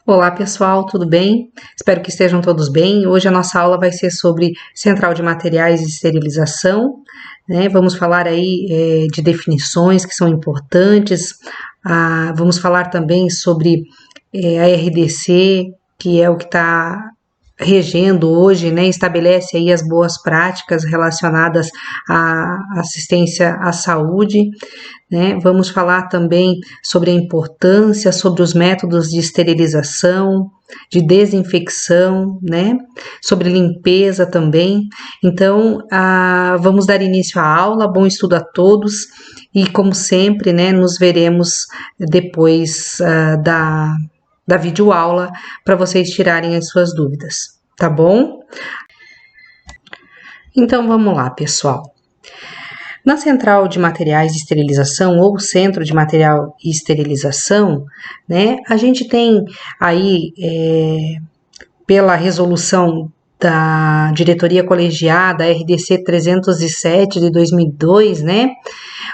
Olá pessoal, tudo bem? Espero que estejam todos bem. Hoje a nossa aula vai ser sobre central de materiais e esterilização, né? Vamos falar aí de definições que são importantes. Vamos falar também sobre a RDC, que é o que está regendo hoje, né? Estabelece aí as boas práticas relacionadas à assistência à saúde, né? Vamos falar também sobre a importância, sobre os métodos de esterilização, de desinfecção, né? Sobre limpeza também. Então, vamos dar início à aula. Bom estudo a todos e, como sempre, né? Nos veremos depois da videoaula para vocês tirarem as suas dúvidas, tá bom? Então, vamos lá, pessoal. Na central de materiais de esterilização ou centro de material e esterilização, né, a gente tem aí, pela resolução da diretoria colegiada RDC 307 de 2002, né,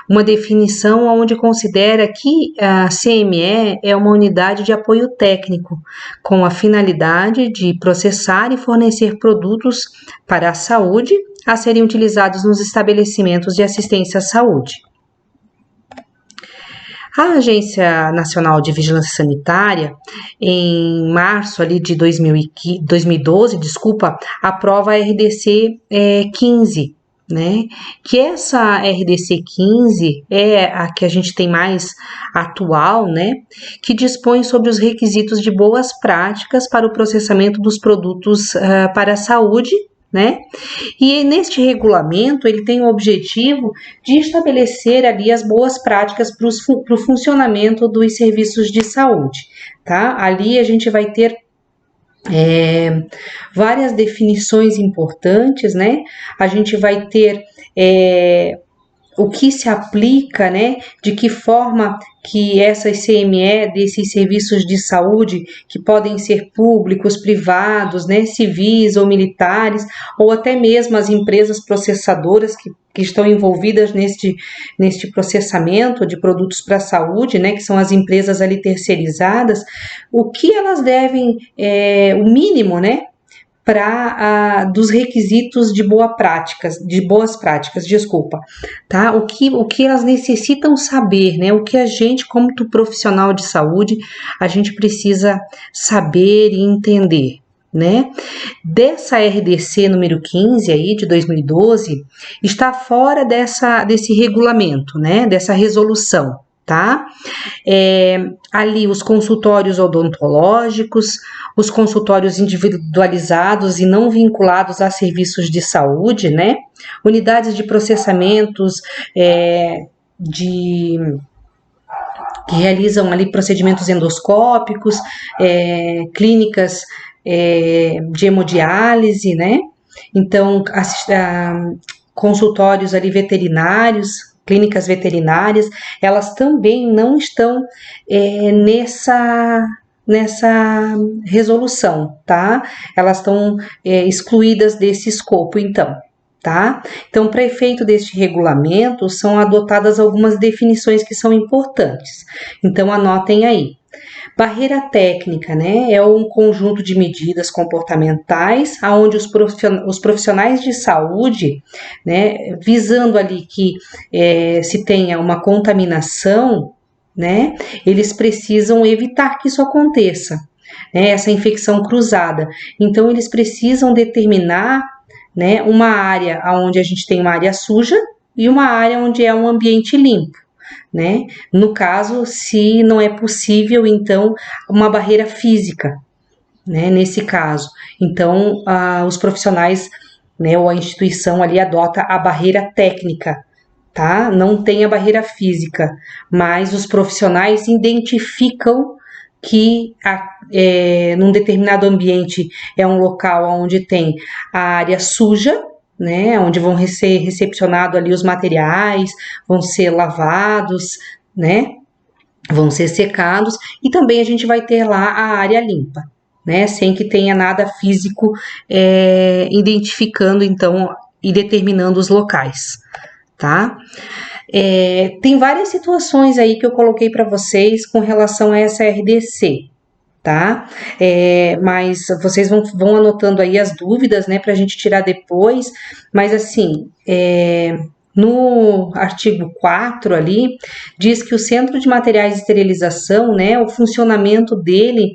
uma definição onde considera que a CME é uma unidade de apoio técnico com a finalidade de processar e fornecer produtos para a saúde a serem utilizados nos estabelecimentos de assistência à saúde. A Agência Nacional de Vigilância Sanitária, em março ali de 2012, aprova a RDC 15, né? Que essa RDC 15 é a que a gente tem mais atual, né? Que dispõe sobre os requisitos de boas práticas para o processamento dos produtos para a saúde, né? E neste regulamento ele tem o objetivo de estabelecer ali as boas práticas para o funcionamento dos serviços de saúde, tá? Ali a gente vai ter várias definições importantes, né? A gente vai ter o que se aplica, né? De que forma que essas CME, desses serviços de saúde, que podem ser públicos, privados, né? Civis ou militares, ou até mesmo as empresas processadoras que estão envolvidas neste processamento de produtos para a saúde, né? Que são as empresas ali terceirizadas, o que elas devem, o mínimo, né? Dos requisitos de boas práticas, tá? O que elas necessitam saber, né? O que a gente, como profissional de saúde, a gente precisa saber e entender, né? Dessa RDC número 15 aí, de 2012, está fora desse regulamento, né? Dessa resolução, tá? Ali os consultórios odontológicos, os consultórios individualizados e não vinculados a serviços de saúde, né? Unidades de processamentos que realizam ali procedimentos endoscópicos, clínicas de hemodiálise, né? Então, consultórios ali veterinários, clínicas veterinárias, elas também não estão nessa resolução, tá? Elas estão excluídas desse escopo, então, tá? Então, para efeito deste regulamento, são adotadas algumas definições que são importantes. Então, anotem aí. Barreira técnica, né, é um conjunto de medidas comportamentais onde os profissionais de saúde, né, visando ali que se tenha uma contaminação, né, eles precisam evitar que isso aconteça, né, essa infecção cruzada. Então, eles precisam determinar, né, uma área onde a gente tem uma área suja e uma área onde é um ambiente limpo, né? No caso, se não é possível, então, uma barreira física, né? Nesse caso, então, os profissionais, né, ou a instituição ali adota a barreira técnica, tá? Não tem a barreira física, mas os profissionais identificam que num determinado ambiente é um local onde tem a área suja, né, onde vão ser recepcionados ali os materiais, vão ser lavados, né, vão ser secados, e também a gente vai ter lá a área limpa, né, sem que tenha nada físico identificando, então, e determinando os locais, tá? Tem várias situações aí que eu coloquei para vocês com relação a essa RDC, tá? Mas vocês vão anotando aí as dúvidas, né, pra gente tirar depois, mas assim, no artigo 4 ali, diz que o Centro de Materiais de Esterilização, né, o funcionamento dele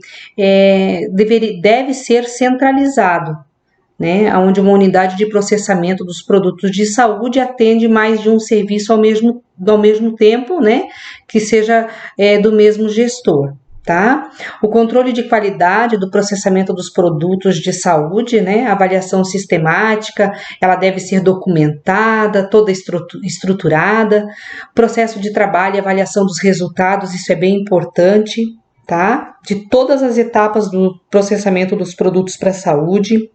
deve ser centralizado, né, onde uma unidade de processamento dos produtos de saúde atende mais de um serviço ao mesmo tempo, né, que seja do mesmo gestor. Tá? O controle de qualidade do processamento dos produtos de saúde, né? A avaliação sistemática, ela deve ser documentada, toda estruturada. Processo de trabalho e avaliação dos resultados, isso é bem importante, tá? De todas as etapas do processamento dos produtos para a saúde.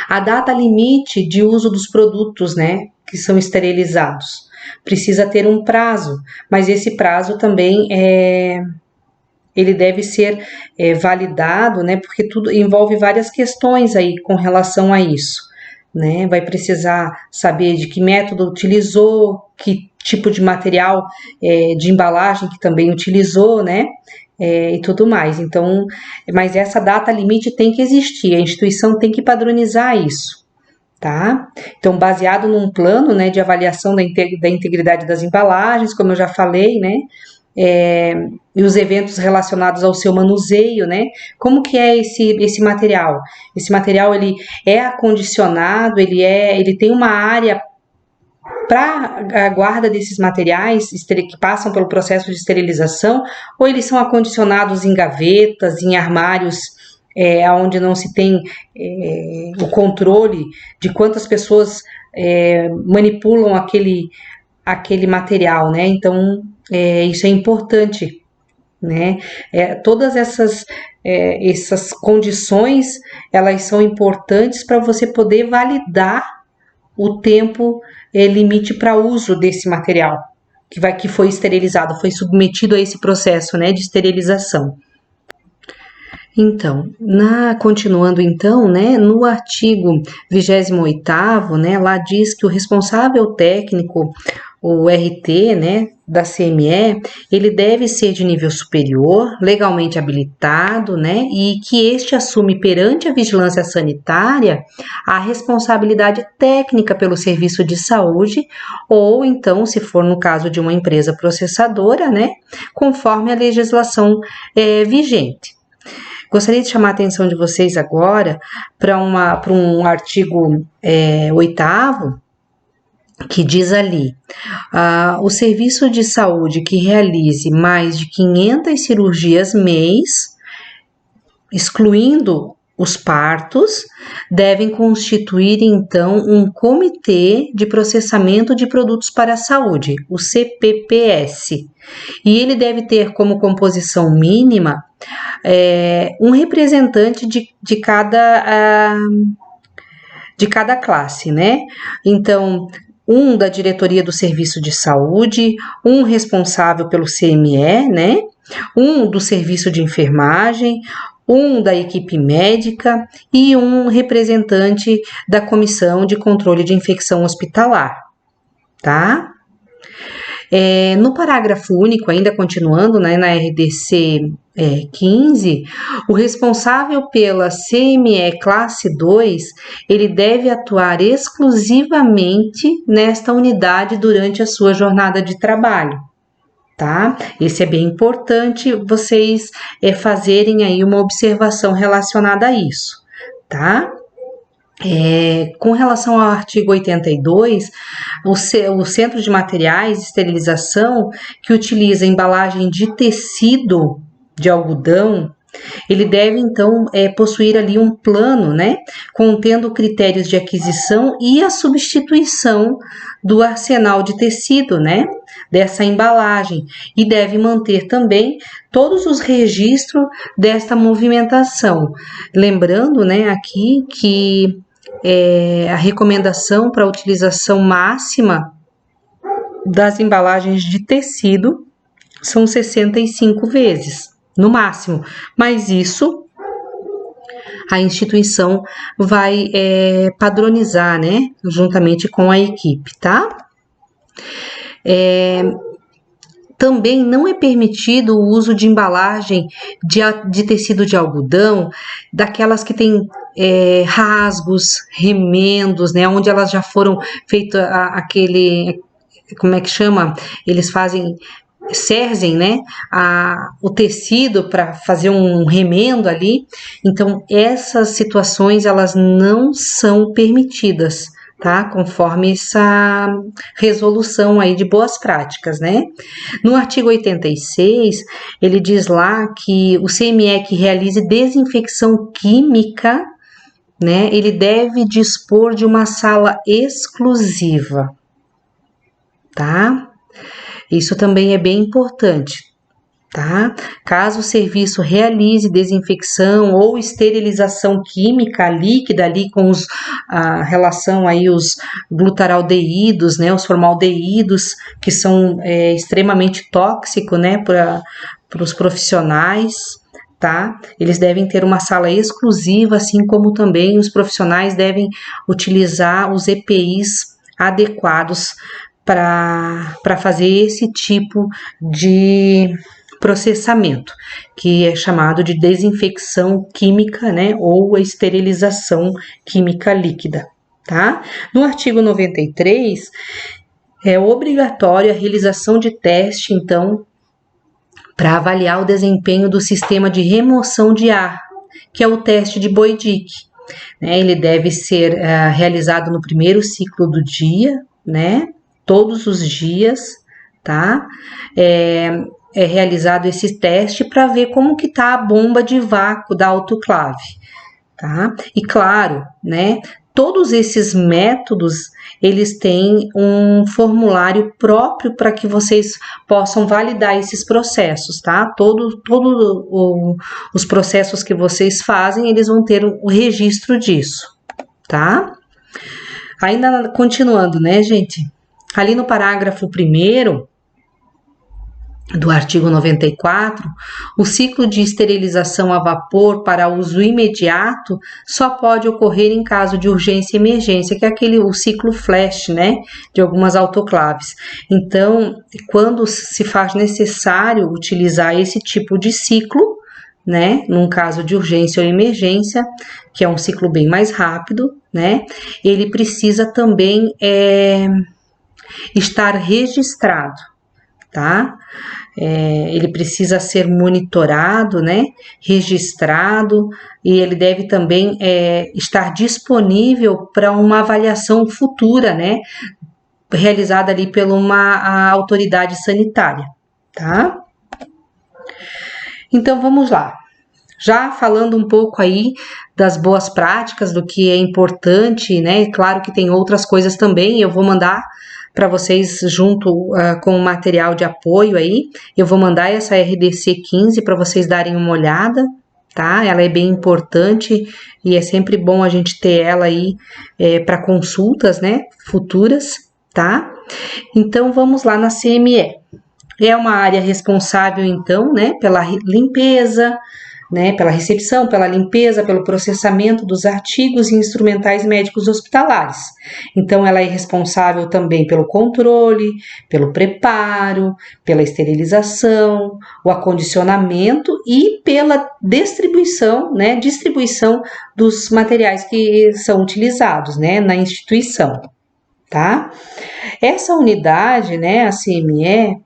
A data limite de uso dos produtos, né? Que são esterilizados. Precisa ter um prazo, mas esse prazo também ele deve ser validado, né? Porque tudo envolve várias questões aí com relação a isso, né? Vai precisar saber de que método utilizou, que tipo de material de embalagem que também utilizou, né? E tudo mais. Então, mas essa data limite tem que existir, a instituição tem que padronizar isso, tá? Então, baseado num plano, né, de avaliação da integridade das embalagens, como eu já falei, né? E os eventos relacionados ao seu manuseio, né? Como que é esse material? Esse material ele é acondicionado, ele tem uma área para a guarda desses materiais que passam pelo processo de esterilização, ou eles são acondicionados em gavetas, em armários onde não se tem o controle de quantas pessoas manipulam aquele material, né? Então, isso é importante, né? Todas essas condições, elas são importantes para você poder validar o tempo limite para uso desse material que foi esterilizado, foi submetido a esse processo, né, de esterilização. Então, continuando então, né, no artigo 28º, né, lá diz que o responsável técnico, o RT, né, da CME, ele deve ser de nível superior, legalmente habilitado, né, e que este assume perante a vigilância sanitária a responsabilidade técnica pelo serviço de saúde, ou então, se for no caso de uma empresa processadora, né, conforme a legislação vigente. Gostaria de chamar a atenção de vocês agora para um artigo 8º, que diz ali, o serviço de saúde que realize mais de 500 cirurgias mês, excluindo os partos, devem constituir, então, um comitê de processamento de produtos para a saúde, o CPPS, e ele deve ter como composição mínima um representante de cada classe, né? Então, um da diretoria do serviço de saúde, um responsável pelo CME, né? Um do serviço de enfermagem, um da equipe médica e um representante da comissão de controle de infecção hospitalar, tá? No parágrafo único, ainda continuando, né, na RDC 15, o responsável pela CME classe 2, ele deve atuar exclusivamente nesta unidade durante a sua jornada de trabalho, tá? Esse é bem importante vocês fazerem aí uma observação relacionada a isso, tá? Com relação ao artigo 82, o Centro de Materiais de Esterilização, que utiliza embalagem de tecido de algodão, ele deve, então, possuir ali um plano, né, contendo critérios de aquisição e a substituição do arsenal de tecido, né, dessa embalagem, e deve manter também todos os registros desta movimentação. Lembrando, né, aqui que a recomendação para a utilização máxima das embalagens de tecido são 65 vezes, no máximo, mas isso a instituição vai padronizar, né, juntamente com a equipe, tá? também não é permitido o uso de embalagem de tecido de algodão, daquelas que tem rasgos, remendos, né? Onde elas já foram feitas aquele, como é que chama? Eles fazem, cerzem, né, o tecido para fazer um remendo ali. Então, essas situações, elas não são permitidas, tá? Conforme essa resolução aí de boas práticas, né? No artigo 86, ele diz lá que o CME que realize desinfecção química, né, ele deve dispor de uma sala exclusiva, tá? Isso também é bem importante, tá? Caso o serviço realize desinfecção ou esterilização química líquida ali com a relação aí os glutaraldeídos, né? Os formaldeídos, que são extremamente tóxicos, né? Para os profissionais, tá? Eles devem ter uma sala exclusiva, assim como também os profissionais devem utilizar os EPIs adequados para fazer esse tipo de processamento, que é chamado de desinfecção química, né, ou esterilização química líquida, tá? No artigo 93, é obrigatório a realização de teste, então, para avaliar o desempenho do sistema de remoção de ar, que é o teste de Boydick, né? Ele deve ser realizado no primeiro ciclo do dia, né? Todos os dias, tá? É realizado esse teste para ver como que tá a bomba de vácuo da autoclave, tá? E claro, né? Todos esses métodos, eles têm um formulário próprio para que vocês possam validar esses processos, tá? Todos os processos que vocês fazem, eles vão ter o registro disso, tá? Ainda continuando, né, gente? Ali no parágrafo 1º do artigo 94, o ciclo de esterilização a vapor para uso imediato só pode ocorrer em caso de urgência e emergência, que é o ciclo flash, né, de algumas autoclaves. Então, quando se faz necessário utilizar esse tipo de ciclo, né, num caso de urgência ou emergência, que é um ciclo bem mais rápido, né, ele precisa também estar registrado, tá? Ele precisa ser monitorado, né, registrado, e ele deve também estar disponível para uma avaliação futura, né, realizada ali por uma autoridade sanitária, tá? Então, vamos lá. Já falando um pouco aí das boas práticas, do que é importante, né, claro que tem outras coisas também, eu vou mandar para vocês junto com o material de apoio aí, eu vou mandar essa RDC 15 para vocês darem uma olhada, tá? Ela é bem importante e é sempre bom a gente ter ela aí para consultas, né, futuras, tá? Então, vamos lá na CME. É uma área responsável, então, né, pela limpeza, né, pela recepção, pela limpeza, pelo processamento dos artigos e instrumentais médicos hospitalares. Então, ela é responsável também pelo controle, pelo preparo, pela esterilização, o acondicionamento e pela distribuição, né, dos materiais que são utilizados, né, na instituição, tá? Essa unidade, né, a CME,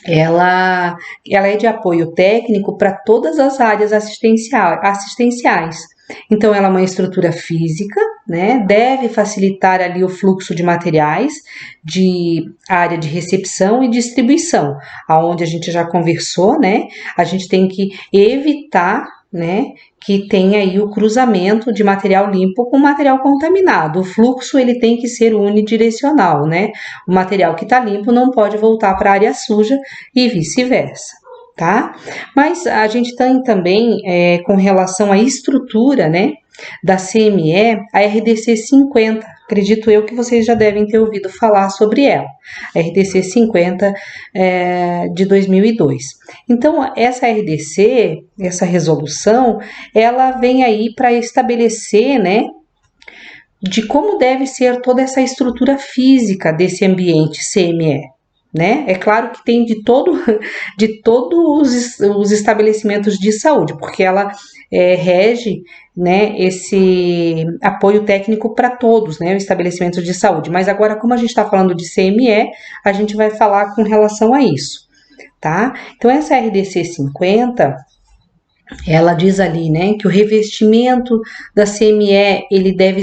ela é de apoio técnico para todas as áreas assistenciais. Então, ela é uma estrutura física, né? Deve facilitar ali o fluxo de materiais de área de recepção e distribuição, aonde a gente já conversou, né? A gente tem que evitar, né, que tenha aí o cruzamento de material limpo com material contaminado. O fluxo, ele tem que ser unidirecional, né? O material que está limpo não pode voltar para a área suja e vice-versa, tá? Mas a gente tem também, com relação à estrutura, né, da CME, a RDC 50, acredito eu que vocês já devem ter ouvido falar sobre ela, a RDC 50 de 2002. Então, essa RDC, essa resolução, ela vem aí para estabelecer, né, de como deve ser toda essa estrutura física desse ambiente CME, né? É claro que tem de todos os estabelecimentos de saúde, porque ela rege, né, esse apoio técnico para todos, né, o estabelecimento de saúde. Mas agora, como a gente está falando de CME, a gente vai falar com relação a isso, tá? Então, essa RDC 50, ela diz ali, né, que o revestimento da CME ele deve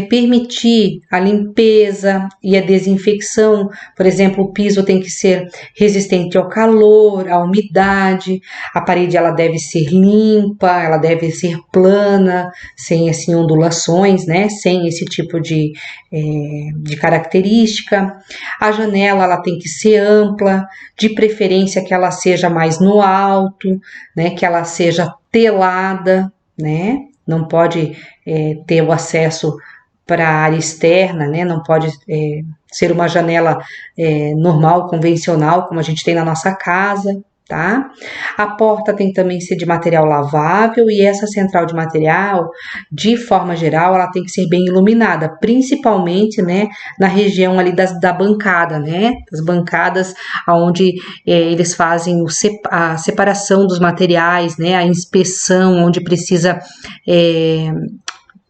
permitir a limpeza e a desinfecção. Por exemplo, o piso tem que ser resistente ao calor, à umidade. A parede ela deve ser limpa, ela deve ser plana, sem assim ondulações, né, sem esse tipo de característica. A janela ela tem que ser ampla, de preferência que ela seja mais no alto, né, que ela seja telada, né, não pode ter o acesso para a área externa, né, não pode ser uma janela normal, convencional, como a gente tem na nossa casa, tá? A porta tem que também ser de material lavável e essa central de material, de forma geral, ela tem que ser bem iluminada, principalmente, né, na região ali da bancada, né, as bancadas onde eles fazem a separação dos materiais, né, a inspeção, onde precisa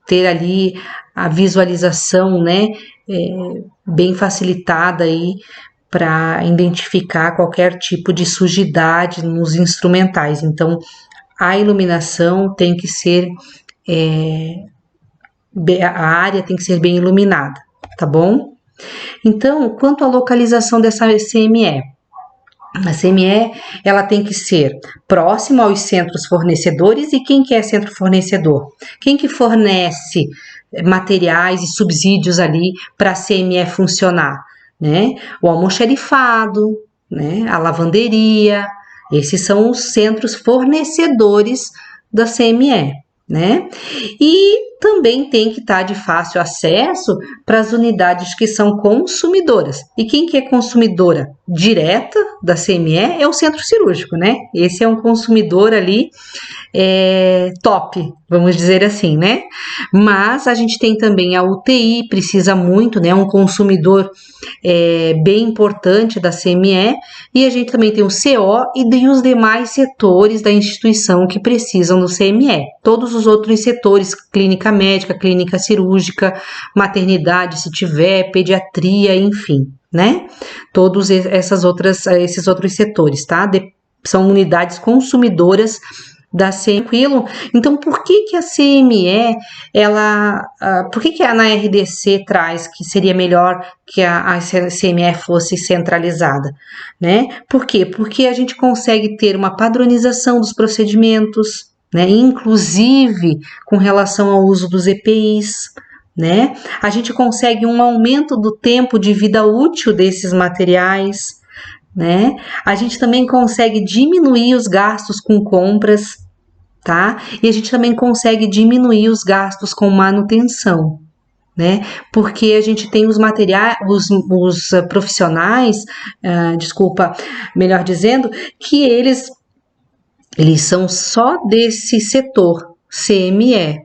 ter ali a visualização, né, bem facilitada aí para identificar qualquer tipo de sujidade nos instrumentais. Então, a iluminação tem que ser, a área tem que ser bem iluminada, tá bom? Então, quanto à localização dessa CME, a CME ela tem que ser próxima aos centros fornecedores. E quem que é centro fornecedor? Quem que fornece materiais e subsídios ali para a CME funcionar, né? O almoxarifado, né? A lavanderia, esses são os centros fornecedores da CME, né? E também tem que estar de fácil acesso para as unidades que são consumidoras. E quem que é consumidora direta da CME é o centro cirúrgico, né? Esse é um consumidor ali top, vamos dizer assim, né? Mas a gente tem também a UTI, precisa muito, né? Um consumidor bem importante da CME, e a gente também tem o CO e os demais setores da instituição que precisam do CME. Todos os outros setores, clínica médica, clínica cirúrgica, maternidade, se tiver, pediatria, enfim, né? Todos esses outros setores, tá? São unidades consumidoras da CME. Então, por que a CME, por que na RDC traz que seria melhor que a CME fosse centralizada, né? Por quê? Porque a gente consegue ter uma padronização dos procedimentos, né? Inclusive com relação ao uso dos EPIs, né? A gente consegue um aumento do tempo de vida útil desses materiais, né? A gente também consegue diminuir os gastos com compras, tá? E a gente também consegue diminuir os gastos com manutenção, né? Porque a gente tem os materiais, os profissionais, melhor dizendo, que eles são só desse setor CME,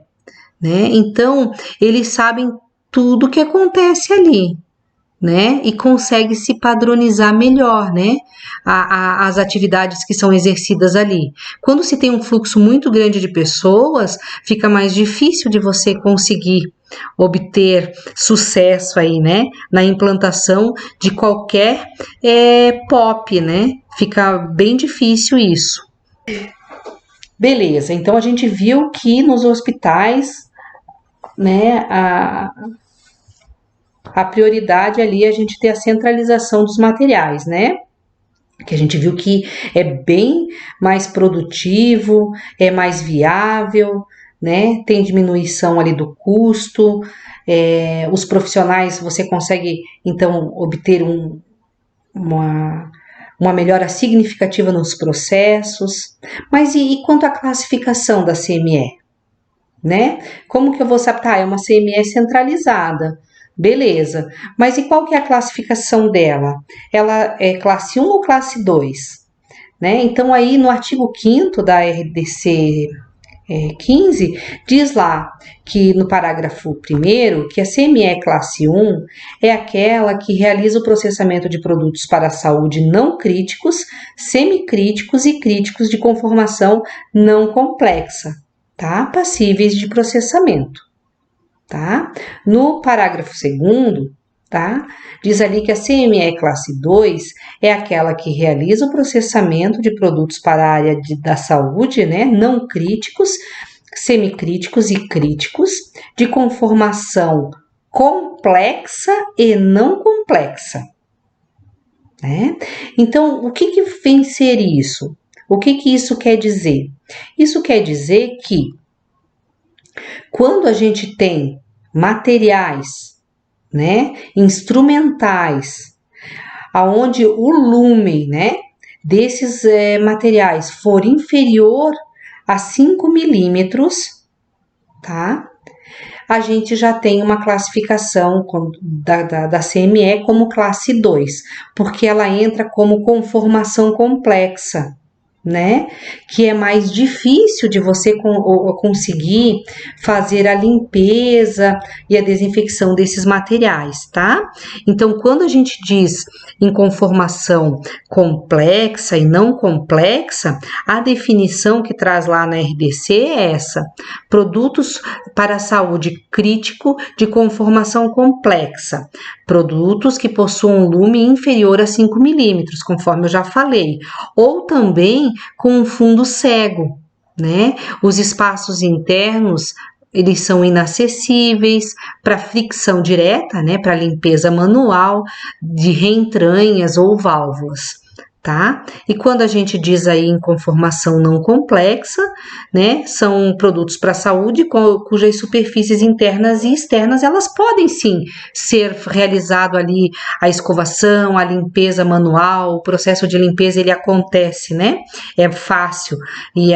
né? Então, eles sabem tudo que acontece ali, né? E consegue se padronizar melhor, né? As atividades que são exercidas ali. Quando se tem um fluxo muito grande de pessoas, fica mais difícil de você conseguir obter sucesso aí, né? Na implantação de qualquer POP, né? Fica bem difícil isso. Beleza, então a gente viu que nos hospitais, né, a prioridade ali é a gente ter a centralização dos materiais, né? Que a gente viu que é bem mais produtivo, é mais viável, né? Tem diminuição ali do custo, os profissionais, você consegue, então, obter uma melhora significativa nos processos. Mas e quanto à classificação da CME? Né? Como que eu vou saber? É uma CME centralizada. Beleza, mas e qual que é a classificação dela? Ela é classe 1 ou classe 2? Né? Então, aí no artigo 5º da RDC 15, diz lá que no parágrafo 1º que a CME classe 1 é aquela que realiza o processamento de produtos para a saúde não críticos, semicríticos e críticos de conformação não complexa, tá? Passíveis de processamento, tá? No parágrafo 2º, tá? Diz ali que a CME classe 2 é aquela que realiza o processamento de produtos para a área da saúde, né, não críticos, semicríticos e críticos, de conformação complexa e não complexa, né? Então, o que vem ser isso? O que isso quer dizer? Isso quer dizer que quando a gente tem materiais, né, instrumentais, aonde o lumen, né, desses materiais for inferior a 5 milímetros, tá? A gente já tem uma classificação da CME como classe 2, porque ela entra como conformação complexa, né? Que é mais difícil de você conseguir fazer a limpeza e a desinfecção desses materiais, tá? Então, quando a gente diz em conformação complexa e não complexa, a definição que traz lá na RDC é essa: produtos para a saúde crítico de conformação complexa, produtos que possuam lume inferior a 5 milímetros, conforme eu já falei, ou também com um fundo cego, né? Os espaços internos, eles são inacessíveis para fricção direta, né? Para limpeza manual de reentranhas ou válvulas, tá? E quando a gente diz aí em conformação não complexa, né? São produtos para a saúde cujas superfícies internas e externas, elas podem sim ser realizado ali a escovação, a limpeza manual, o processo de limpeza ele acontece, né? É fácil e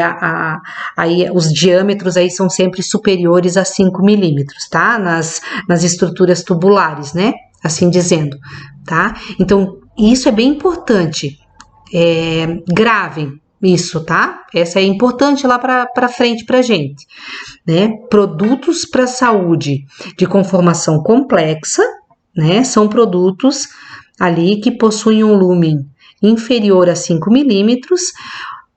aí os diâmetros aí são sempre superiores a 5 milímetros, tá? Nas estruturas tubulares, né? Assim dizendo, tá? Então, isso é bem importante. Gravem isso, tá? Essa é importante lá para frente pra gente, né? Produtos para saúde de conformação complexa, né? São produtos ali que possuem um lumen inferior a 5 milímetros,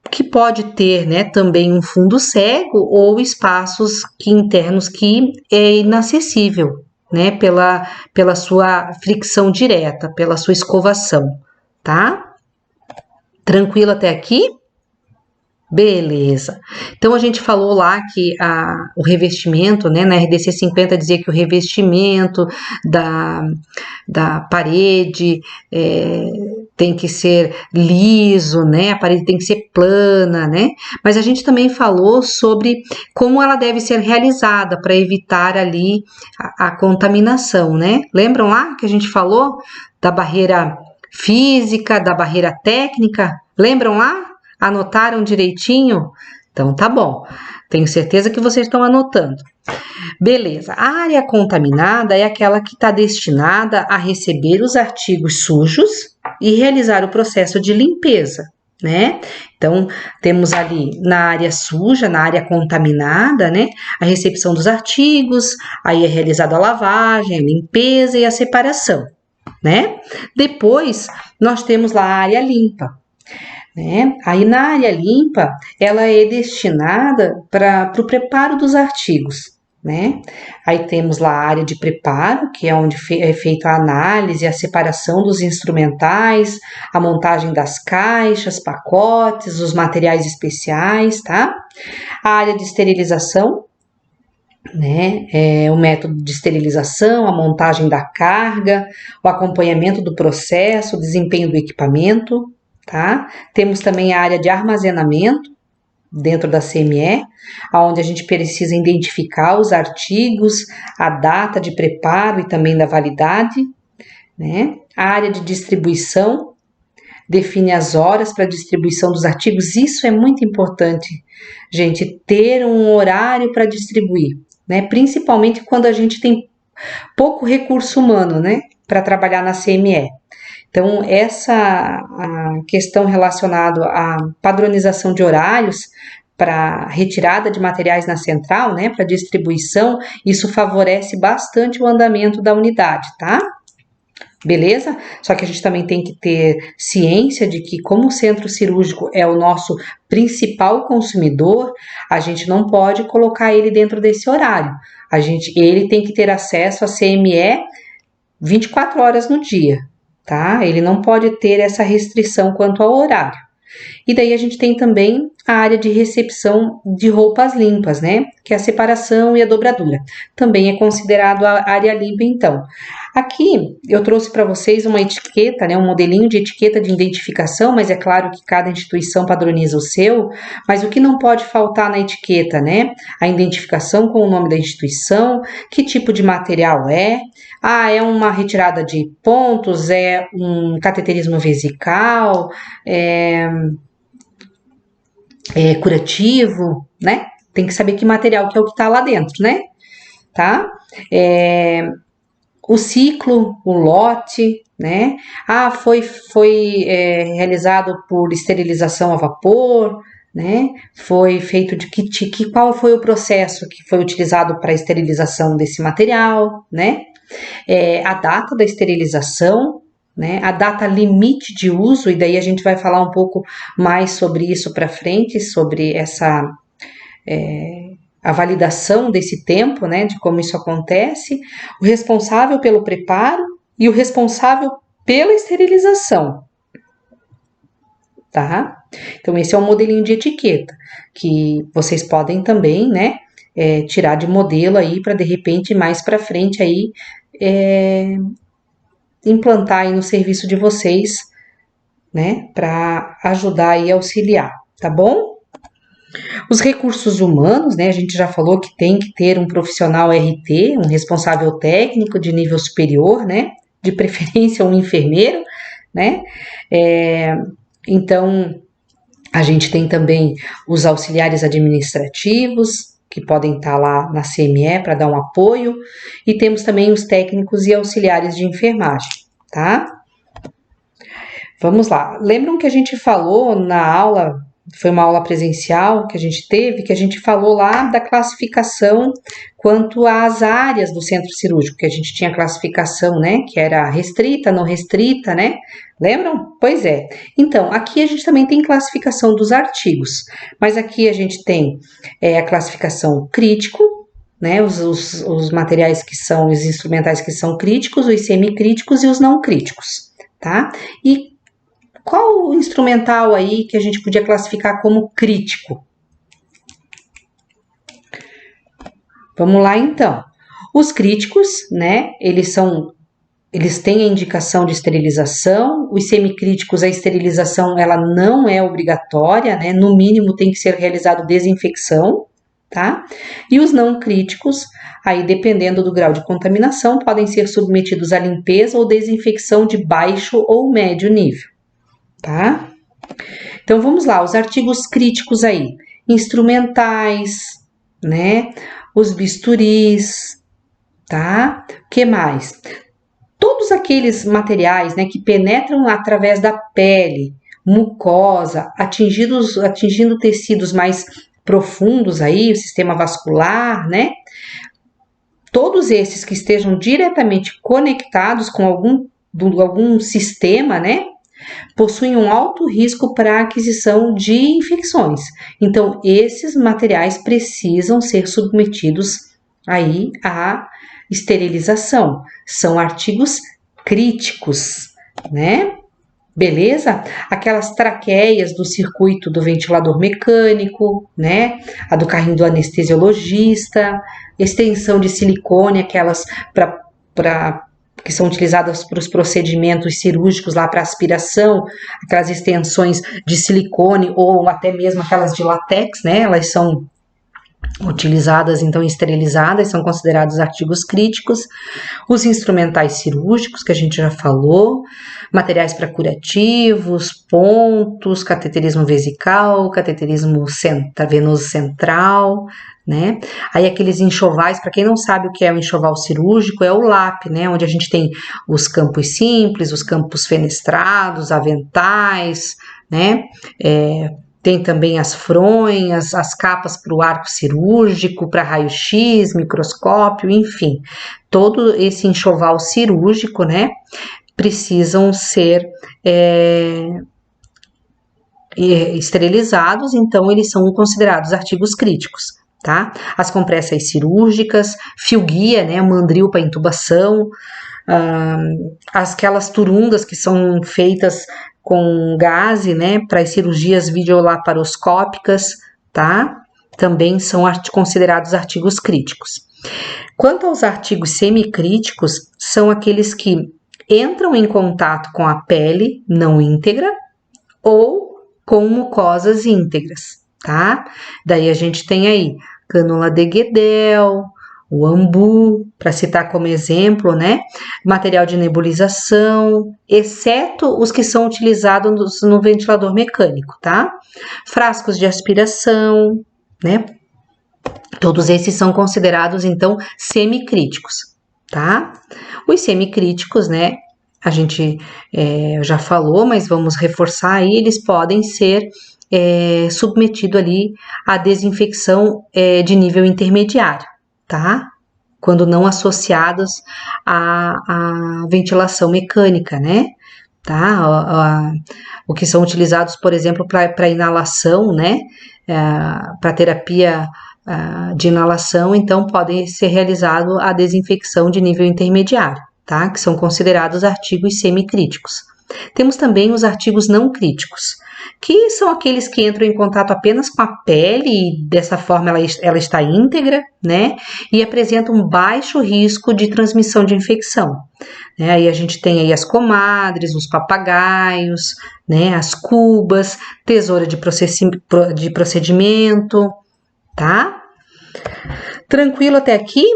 que pode ter, né, também um fundo cego ou espaços internos que é inacessível, né, pela sua fricção direta, pela sua escovação, tá? Tranquilo até aqui? Beleza. Então, a gente falou lá que o revestimento, né, na RDC 50 dizia que o revestimento da parede tem que ser liso, né, a parede tem que ser plana, né, mas a gente também falou sobre como ela deve ser realizada para evitar ali a contaminação, né? Lembram lá que a gente falou da barreira física, da barreira técnica? Lembram lá? Anotaram direitinho? Então tá bom. Tenho certeza que vocês estão anotando. Beleza. A área contaminada é aquela que está destinada a receber os artigos sujos e realizar o processo de limpeza, né? Então, temos ali na área suja, na área contaminada, né? A recepção dos artigos, aí é realizada a lavagem, a limpeza e a separação, né? Depois, nós temos lá a área limpa, né? Aí na área limpa, ela é destinada para o preparo dos artigos, né? Aí temos lá a área de preparo, que é onde é feita a análise, a separação dos instrumentais, a montagem das caixas, pacotes, os materiais especiais, tá? A área de esterilização, né? O método de esterilização, a montagem da carga, o acompanhamento do processo, o desempenho do equipamento, tá? Temos também a área de armazenamento dentro da CME, onde a gente precisa identificar os artigos, a data de preparo e também da validade, né? A área de distribuição define as horas para distribuição dos artigos. Isso é muito importante, gente, ter um horário para distribuir, né? Principalmente quando a gente tem pouco recurso humano, né, para trabalhar na CME. Então, essa a questão relacionada à padronização de horários para retirada de materiais na central, né, para distribuição, isso favorece bastante o andamento da unidade, tá? Beleza? Só que a gente também tem que ter ciência de que, como o centro cirúrgico é o nosso principal consumidor, a gente não pode colocar ele dentro desse horário. Ele tem que ter acesso a CME 24 horas no dia, tá? Ele não pode ter essa restrição quanto ao horário. E daí a gente tem também a área de recepção de roupas limpas, né? Que é a separação e a dobradura. Também é considerado a área limpa, então. Aqui eu trouxe para vocês uma etiqueta, né? Um modelinho de etiqueta de identificação, mas é claro que cada instituição padroniza o seu. Mas o que não pode faltar na etiqueta, né? A identificação com o nome da instituição, que tipo de material é. Ah, é uma retirada de pontos, é um cateterismo vesical, é curativo, né? Tem que saber que material que é o que tá lá dentro, né? Tá? O ciclo, o lote, né? Ah, foi realizado por esterilização a vapor, né? Foi feito qual foi o processo que foi utilizado para a esterilização desse material, né? A data da esterilização, né? A data limite de uso, e daí a gente vai falar um pouco mais sobre isso para frente, sobre a validação desse tempo, né? De como isso acontece, o responsável pelo preparo e o responsável pela esterilização, tá? Então esse é um modelinho de etiqueta que vocês podem também, né? Tirar de modelo aí para de repente mais para frente aí implantar aí no serviço de vocês, né, para ajudar e auxiliar, tá bom? Os recursos humanos, né, a gente já falou que tem que ter um profissional RT, um responsável técnico de nível superior, né, de preferência um enfermeiro, né, então a gente tem também os auxiliares administrativos, que podem estar lá na CME para dar um apoio, e temos também os técnicos e auxiliares de enfermagem, tá? Vamos lá. Lembram que a gente falou na aula, foi uma aula presencial que a gente teve, que a gente falou lá da classificação quanto às áreas do centro cirúrgico, que a gente tinha classificação, né, que era restrita, não restrita, né? Lembram? Pois é. Então, aqui a gente também tem classificação dos artigos, mas aqui a gente tem a classificação crítico, né, os materiais que são, os instrumentais que são críticos, os semicríticos e os não críticos, tá? E qual o instrumental aí que a gente podia classificar como crítico? Vamos lá então. Os críticos, né, eles têm a indicação de esterilização. Os semicríticos, a esterilização ela não é obrigatória, né? No mínimo tem que ser realizado desinfecção, tá? E os não críticos, aí dependendo do grau de contaminação, podem ser submetidos à limpeza ou desinfecção de baixo ou médio nível, tá? Então vamos lá, os artigos críticos aí, instrumentais, né? Os bisturis, tá? O que mais? Todos aqueles materiais, né, que penetram através da pele, mucosa, atingindo tecidos mais profundos aí, o sistema vascular, né? Todos esses que estejam diretamente conectados com algum sistema, né? Possuem um alto risco para a aquisição de infecções. Então, esses materiais precisam ser submetidos aí à esterilização. São artigos críticos, né? Beleza? Aquelas traqueias do circuito do ventilador mecânico, né? A do carrinho do anestesiologista, extensão de silicone, aquelas que são utilizadas para os procedimentos cirúrgicos lá para aspiração, aquelas extensões de silicone ou até mesmo aquelas de látex, né? Elas são utilizadas, então esterilizadas, são considerados artigos críticos. Os instrumentais cirúrgicos, que a gente já falou, materiais para curativos, pontos, cateterismo vesical, cateterismo venoso central, né? Aí aqueles enxovais, para quem não sabe o que é o enxoval cirúrgico, é o LAP, né? Onde a gente tem os campos simples, os campos fenestrados, aventais, né? Tem também as fronhas, as capas para o arco cirúrgico, para raio-x, microscópio, enfim. Todo esse enxoval cirúrgico, né, precisam ser esterilizados, então eles são considerados artigos críticos, tá? As compressas cirúrgicas, fio guia, né, mandril para intubação, aquelas turundas que são feitas com gaze, né, para as cirurgias videolaparoscópicas, tá? Também são considerados artigos críticos. Quanto aos artigos semicríticos, são aqueles que entram em contato com a pele não íntegra ou com mucosas íntegras, tá? Daí a gente tem aí cânula de Guedel, o ambu, para citar como exemplo, né? Material de nebulização, exceto os que são utilizados no ventilador mecânico, tá? Frascos de aspiração, né? Todos esses são considerados, então, semicríticos, tá? Os semicríticos, né? A gente já falou, mas vamos reforçar aí, eles podem ser submetidos ali à desinfecção de nível intermediário, tá? Quando não associados à ventilação mecânica, né? Tá? O que são utilizados, por exemplo, para inalação, né? Para terapia de inalação, então podem ser realizado a desinfecção de nível intermediário, tá? Que são considerados artigos semicríticos. Temos também os artigos não críticos, que são aqueles que entram em contato apenas com a pele e dessa forma ela está íntegra, né? E apresentam um baixo risco de transmissão de infecção. Né? Aí a gente tem aí as comadres, os papagaios, né? As cubas, tesoura de procedimento, tá? Tranquilo até aqui?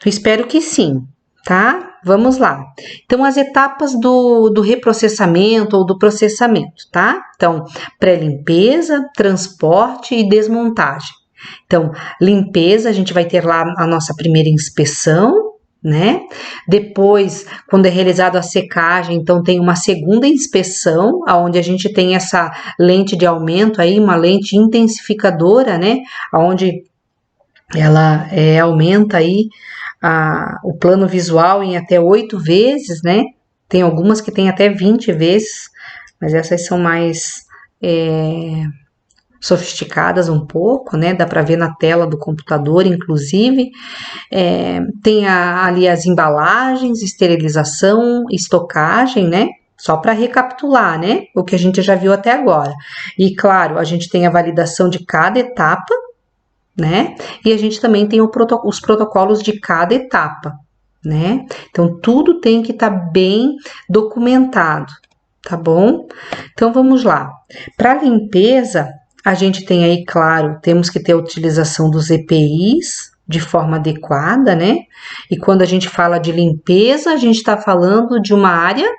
Espero que sim, tá? Vamos lá. Então, as etapas do reprocessamento ou do processamento, tá? Então, pré-limpeza, transporte e desmontagem. Então, limpeza, a gente vai ter lá a nossa primeira inspeção, né? Depois, quando é realizada a secagem, então tem uma segunda inspeção, onde a gente tem essa lente de aumento aí, uma lente intensificadora, né? Onde ela aumenta aí o plano visual em até 8 vezes, né? Tem algumas que tem até 20 vezes, mas essas são mais sofisticadas um pouco, né? Dá para ver na tela do computador, inclusive. Tem ali as embalagens, esterilização, estocagem, né? Só para recapitular, né? O que a gente já viu até agora. E, claro, a gente tem a validação de cada etapa, né? E a gente também tem os protocolos de cada etapa, né? Então, tudo tem que estar bem documentado, tá bom? Então, vamos lá. Para limpeza, a gente tem aí, claro, temos que ter a utilização dos EPIs de forma adequada, né? E quando a gente fala de limpeza, a gente está falando de uma área...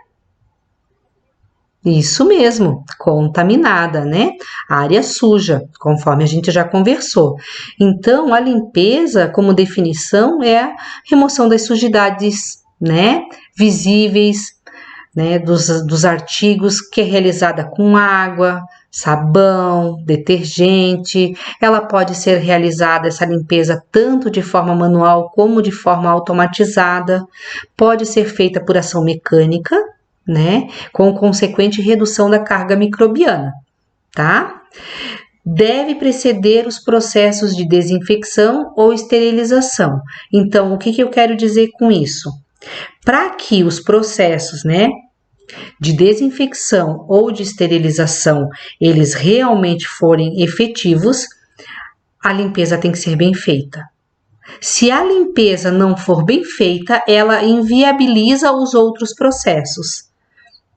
Isso mesmo, contaminada, né? Área suja, conforme a gente já conversou. Então, a limpeza, como definição, é a remoção das sujidades, né? Visíveis, né? Dos artigos, que é realizada com água, sabão, detergente. Ela pode ser realizada, essa limpeza, tanto de forma manual como de forma automatizada. Pode ser feita por ação mecânica, né? Com consequente redução da carga microbiana, tá? Deve preceder os processos de desinfecção ou esterilização. Então, o que eu quero dizer com isso? Para que os processos, né, de desinfecção ou de esterilização, eles realmente forem efetivos, a limpeza tem que ser bem feita. Se a limpeza não for bem feita, ela inviabiliza os outros processos,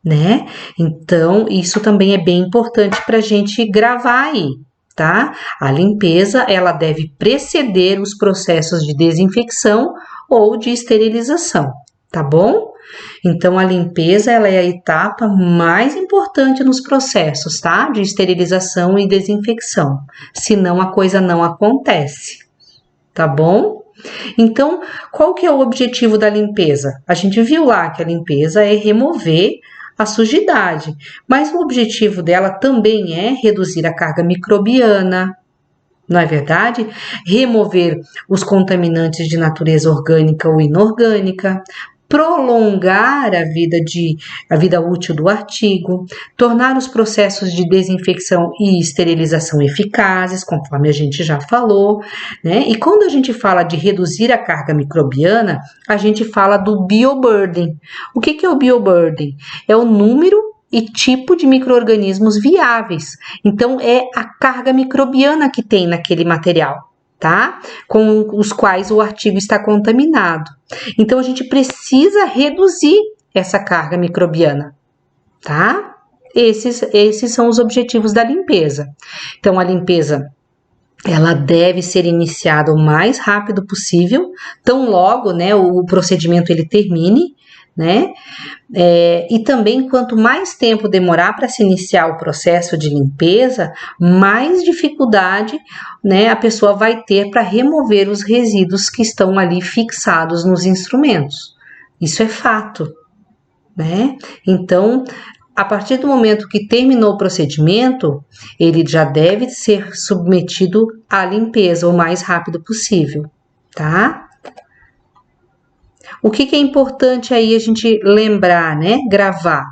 né? Então, isso também é bem importante para a gente gravar aí, tá? A limpeza, ela deve preceder os processos de desinfecção ou de esterilização, tá bom? Então, a limpeza, ela é a etapa mais importante nos processos, tá? De esterilização e desinfecção, senão a coisa não acontece, tá bom? Então, qual que é o objetivo da limpeza? A gente viu lá que a limpeza é remover a sujidade, mas o objetivo dela também é reduzir a carga microbiana, não é verdade? Remover os contaminantes de natureza orgânica ou inorgânica, prolongar a vida útil do artigo, tornar os processos de desinfecção e esterilização eficazes, conforme a gente já falou, né? E quando a gente fala de reduzir a carga microbiana, a gente fala do bioburden. O que é o bioburden? É o número e tipo de micro-organismos viáveis. Então, é a carga microbiana que tem naquele material, tá? Com os quais o artigo está contaminado. Então, a gente precisa reduzir essa carga microbiana, tá? Esses são os objetivos da limpeza. Então, a limpeza, ela deve ser iniciada o mais rápido possível, tão logo, né, o procedimento ele termine, né? E também, quanto mais tempo demorar para se iniciar o processo de limpeza, mais dificuldade, né, a pessoa vai ter para remover os resíduos que estão ali fixados nos instrumentos. Isso é fato, né? Então, a partir do momento que terminou o procedimento, ele já deve ser submetido à limpeza o mais rápido possível, tá? O que é importante aí a gente lembrar, né? Gravar.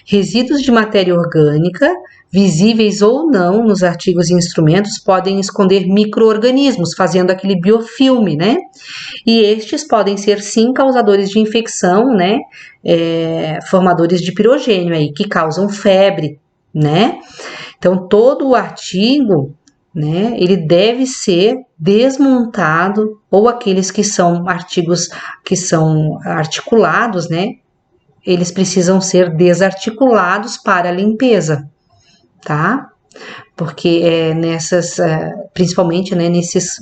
Resíduos de matéria orgânica, visíveis ou não nos artigos e instrumentos, podem esconder micro-organismos, fazendo aquele biofilme, né? E estes podem ser, sim, causadores de infecção, né? Formadores de pirogênio aí, que causam febre, né? Então, todo o artigo, né, ele deve ser desmontado, ou aqueles que são artigos que são articulados, né, eles precisam ser desarticulados para a limpeza, tá? Porque principalmente, né, nesses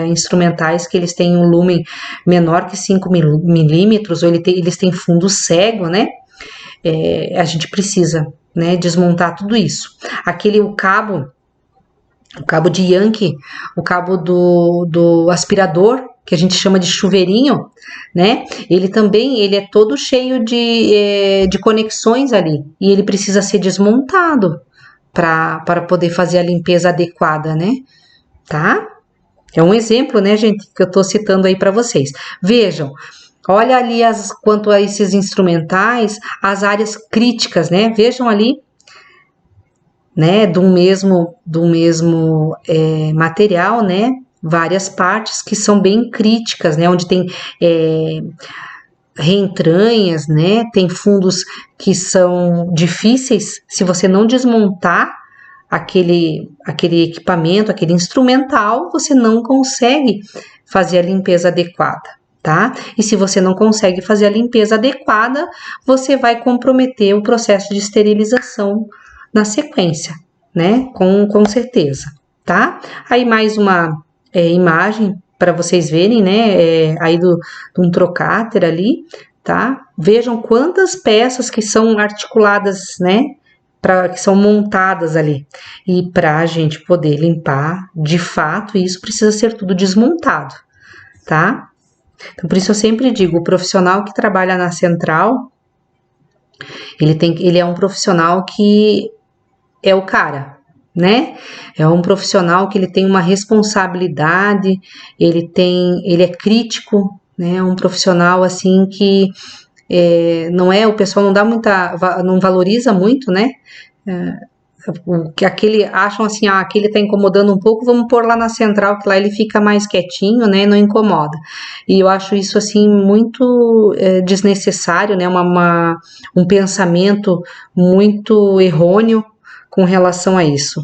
instrumentais que eles têm um lumen menor que 5 milímetros, ou eles têm fundo cego, né, a gente precisa, né, desmontar tudo isso. O cabo de Yankee, o cabo do aspirador, que a gente chama de chuveirinho, né? Ele é todo cheio de conexões ali, e ele precisa ser desmontado para poder fazer a limpeza adequada, né? Tá? É um exemplo, né, gente, que eu tô citando aí para vocês. Vejam, olha ali quanto a esses instrumentais, as áreas críticas, né? Vejam ali, né, do mesmo material, né, várias partes que são bem críticas, né, onde tem reentranhas, né, tem fundos que são difíceis, se você não desmontar aquele equipamento, aquele instrumental, você não consegue fazer a limpeza adequada, tá? E se você não consegue fazer a limpeza adequada, você vai comprometer o processo de esterilização na sequência, né? Com certeza, tá? Aí mais uma imagem para vocês verem, né? Aí de um trocáter ali, tá? Vejam quantas peças que são articuladas, né? Que são montadas ali. E para a gente poder limpar, de fato, isso precisa ser tudo desmontado, tá? Então, por isso eu sempre digo, o profissional que trabalha na central, ele é um profissional que é o cara, né? É um profissional que ele tem uma responsabilidade, ele é crítico, né? É um profissional assim que o pessoal não valoriza muito, né? Que aquele acham assim, aquele tá incomodando um pouco, vamos pôr lá na central, que lá ele fica mais quietinho, né? Não incomoda. E eu acho isso assim muito desnecessário, né? Um pensamento muito errôneo com relação a isso.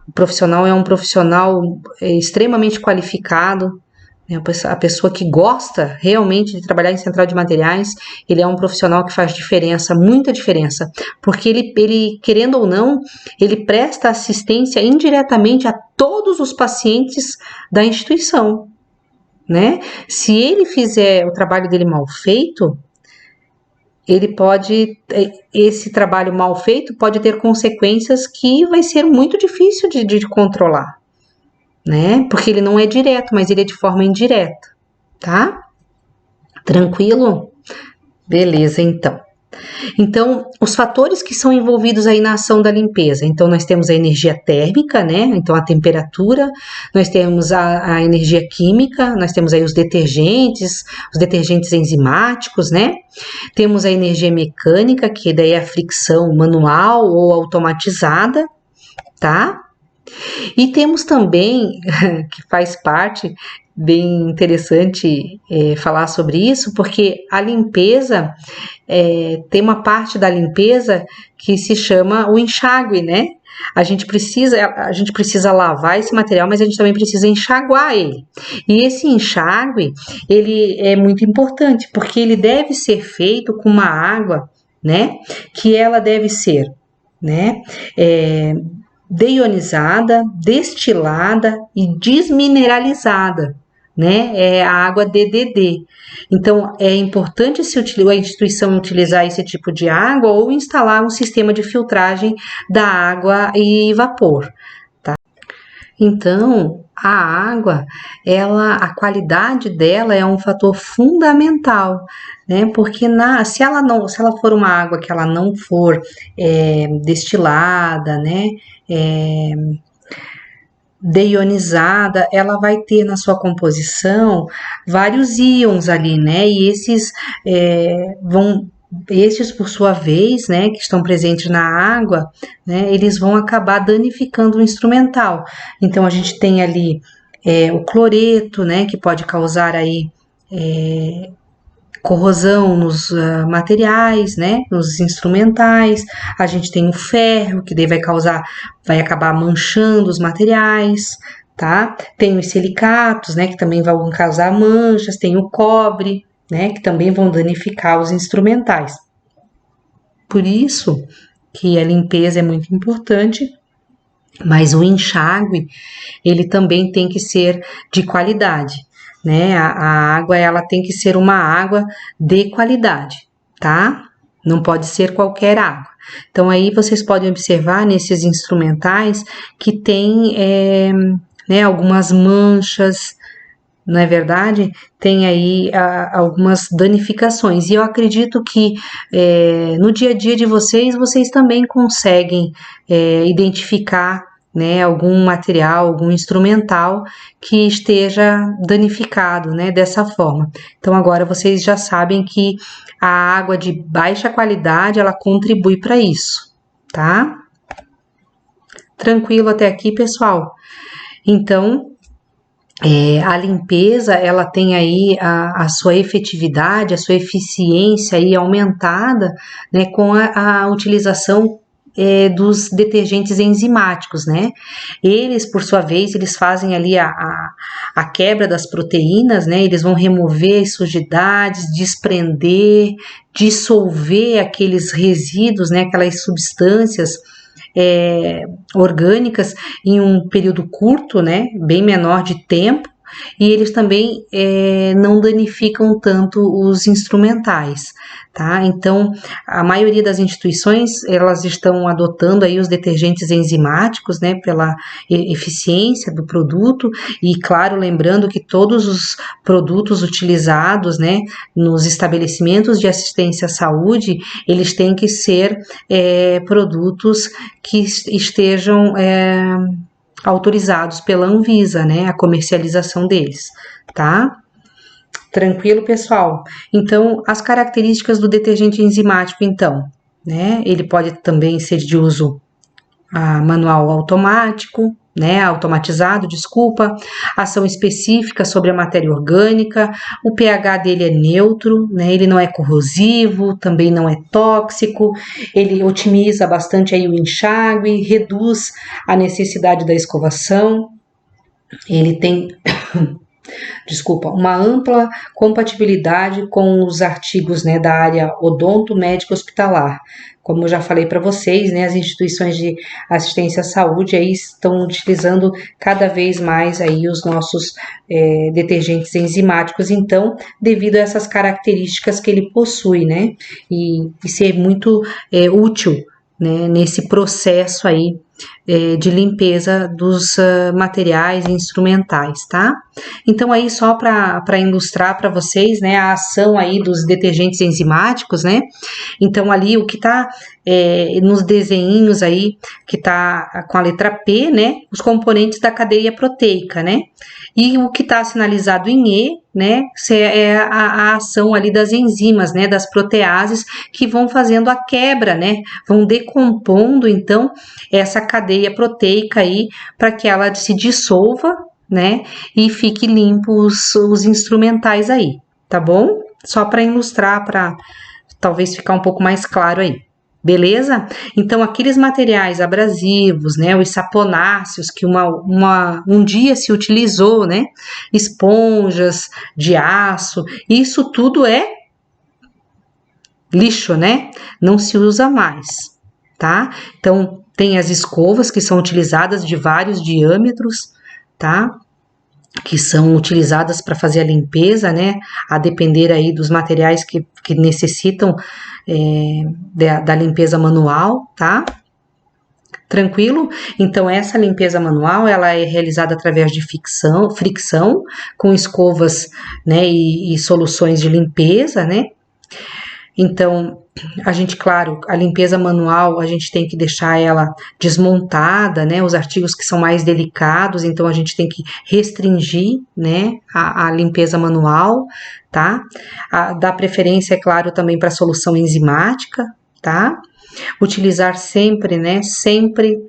O profissional é um profissional extremamente qualificado, né? A pessoa que gosta realmente de trabalhar em central de materiais, ele é um profissional que faz diferença, muita diferença, porque ele querendo ou não, ele presta assistência indiretamente a todos os pacientes da instituição, né? Se ele fizer o trabalho dele mal feito, esse trabalho mal feito pode ter consequências que vai ser muito difícil de controlar, né? Porque ele não é direto, mas ele é de forma indireta, tá? Tranquilo? Beleza, então. Então, os fatores que são envolvidos aí na ação da limpeza. Então, nós temos a energia térmica, né? Então, a temperatura, nós temos a energia química, nós temos aí os detergentes enzimáticos, né? Temos a energia mecânica, que daí é a fricção manual ou automatizada, tá? E temos também, que faz parte, bem interessante falar sobre isso, porque a limpeza, tem uma parte da limpeza que se chama o enxágue, né? A gente precisa lavar esse material, mas a gente também precisa enxaguar ele. E esse enxágue, ele é muito importante, porque ele deve ser feito com uma água, né? Que ela deve ser, né? Deionizada, destilada e desmineralizada, né? É a água DDD. Então, é importante a instituição utilizar esse tipo de água ou instalar um sistema de filtragem da água e vapor, tá? Então, a água, a qualidade dela é um fator fundamental, né? Porque se ela for uma água que ela não for destilada, né? Deionizada, ela vai ter na sua composição vários íons ali, né? E esses por sua vez, né, que estão presentes na água, né, eles vão acabar danificando o instrumental. Então, a gente tem ali o cloreto, né, que pode causar aí corrosão nos materiais, né, nos instrumentais. A gente tem o ferro, que daí vai acabar manchando os materiais, tá? Tem os silicatos, né, que também vão causar manchas, tem o cobre, né, que também vão danificar os instrumentais. Por isso que a limpeza é muito importante, mas o enxágue, ele também tem que ser de qualidade, né? A água, ela tem que ser uma água de qualidade, tá? Não pode ser qualquer água. Então, aí vocês podem observar nesses instrumentais que tem algumas manchas, não é verdade? Tem aí algumas danificações. E eu acredito que no dia a dia de vocês também conseguem identificar, né, algum material, algum instrumental que esteja danificado, né, dessa forma. Então, agora vocês já sabem que a água de baixa qualidade, ela contribui para isso, tá? Tranquilo até aqui, pessoal? Então, a limpeza, ela tem aí a sua efetividade, a sua eficiência aí aumentada, né, com a utilização dos detergentes enzimáticos, né? Eles, por sua vez, eles fazem ali a quebra das proteínas, né? Eles vão remover as sujidades, desprender, dissolver aqueles resíduos, né? Aquelas substâncias orgânicas em um período curto, né? Bem menor de tempo. E eles também não danificam tanto os instrumentais, tá? Então, a maioria das instituições, elas estão adotando aí os detergentes enzimáticos, né, pela eficiência do produto e, claro, lembrando que todos os produtos utilizados, né, nos estabelecimentos de assistência à saúde, eles têm que ser produtos que estejam autorizados pela Anvisa, né, a comercialização deles, tá? Tranquilo, pessoal? Então, as características do detergente enzimático, então, né, ele pode também ser de uso manual automático, né, automatizado, desculpa, ação específica sobre a matéria orgânica, o pH dele é neutro, né, ele não é corrosivo, também não é tóxico, ele otimiza bastante aí o enxágue, reduz a necessidade da escovação, ele tem uma ampla compatibilidade com os artigos, né, da área odonto médico hospitalar. Como eu já falei para vocês, né, as instituições de assistência à saúde aí estão utilizando cada vez mais aí os nossos detergentes enzimáticos, então, devido a essas características que ele possui, né, e ser muito útil, né, nesse processo aí de limpeza dos materiais e instrumentais, tá? Então aí só para ilustrar para vocês, né, a ação aí dos detergentes enzimáticos, né? Então ali o que tá nos desenhinhos aí, que tá com a letra P, né, os componentes da cadeia proteica, né? E o que está sinalizado em E, né, é a ação ali das enzimas, né, das proteases que vão fazendo a quebra, né, vão decompondo então essa cadeia proteica aí para que ela se dissolva, né, e fique limpo os instrumentais aí, tá bom? Só para ilustrar, para talvez ficar um pouco mais claro aí. Beleza? Então, aqueles materiais abrasivos, né, os saponáceos que um dia se utilizou, né, esponjas de aço, isso tudo é lixo, né? Não se usa mais, tá? Então, tem as escovas que são utilizadas de vários diâmetros, tá? Que são utilizadas para fazer a limpeza, né? A depender aí dos materiais que necessitam da limpeza manual, tá? Tranquilo? Então, essa limpeza manual, ela é realizada através de fricção com escovas, né? E soluções de limpeza, né? Então, a gente, claro, a limpeza manual, a gente tem que deixar ela desmontada, né? Os artigos que são mais delicados, então a gente tem que restringir, né? A limpeza manual, tá? Dá preferência, é claro, também para solução enzimática, tá? Utilizar sempre, né? Sempre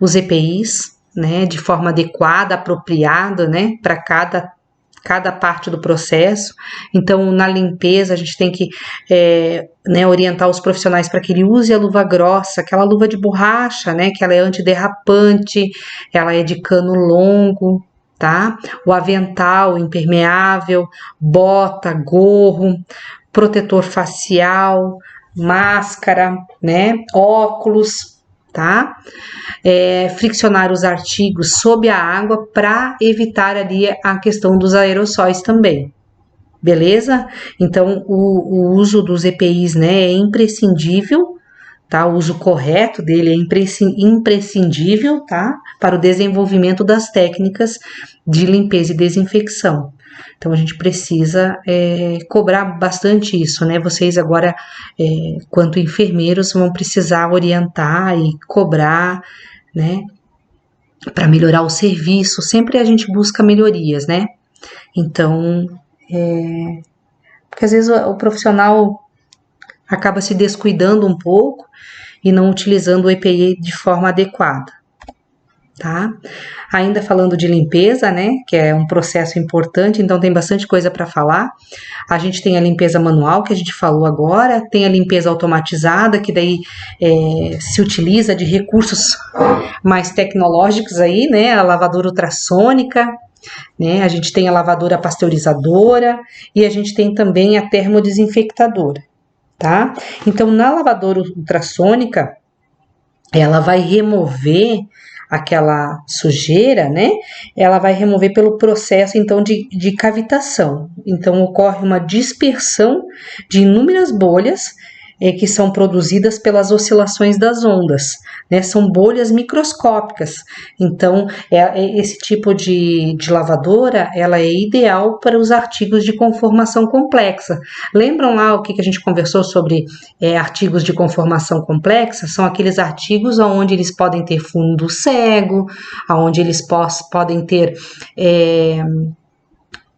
os EPIs, né? De forma adequada, apropriada, né? Para cada parte do processo. Então, na limpeza, a gente tem que né, orientar os profissionais para que ele use a luva grossa, aquela luva de borracha, né, que ela é antiderrapante, ela é de cano longo, tá? O avental impermeável, bota, gorro, protetor facial, máscara, né, óculos, tá? Friccionar os artigos sob a água para evitar ali a questão dos aerossóis também, beleza? Então, o uso dos EPIs, né, é imprescindível, tá? O uso correto dele é imprescindível, tá? Para o desenvolvimento das técnicas de limpeza e desinfecção. Então, a gente precisa cobrar bastante isso, né? Vocês agora, quanto enfermeiros, vão precisar orientar e cobrar, né? Para melhorar o serviço. Sempre a gente busca melhorias, né? Então, porque às vezes o profissional acaba se descuidando um pouco e não utilizando o EPI de forma adequada, tá? Ainda falando de limpeza, né, que é um processo importante, então tem bastante coisa para falar. A gente tem a limpeza manual, que a gente falou agora, tem a limpeza automatizada, que daí se utiliza de recursos mais tecnológicos aí, né, a lavadora ultrassônica, né, a gente tem a lavadora pasteurizadora e a gente tem também a termodesinfectadora, tá? Então, na lavadora ultrassônica, ela vai remover aquela sujeira, né? Ela vai remover pelo processo, então, de cavitação. Então, ocorre uma dispersão de inúmeras bolhas que são produzidas pelas oscilações das ondas, né? São bolhas microscópicas. Então, esse tipo de lavadora, ela é ideal para os artigos de conformação complexa. Lembram lá o que a gente conversou sobre artigos de conformação complexa? São aqueles artigos onde eles podem ter fundo cego, onde eles podem ter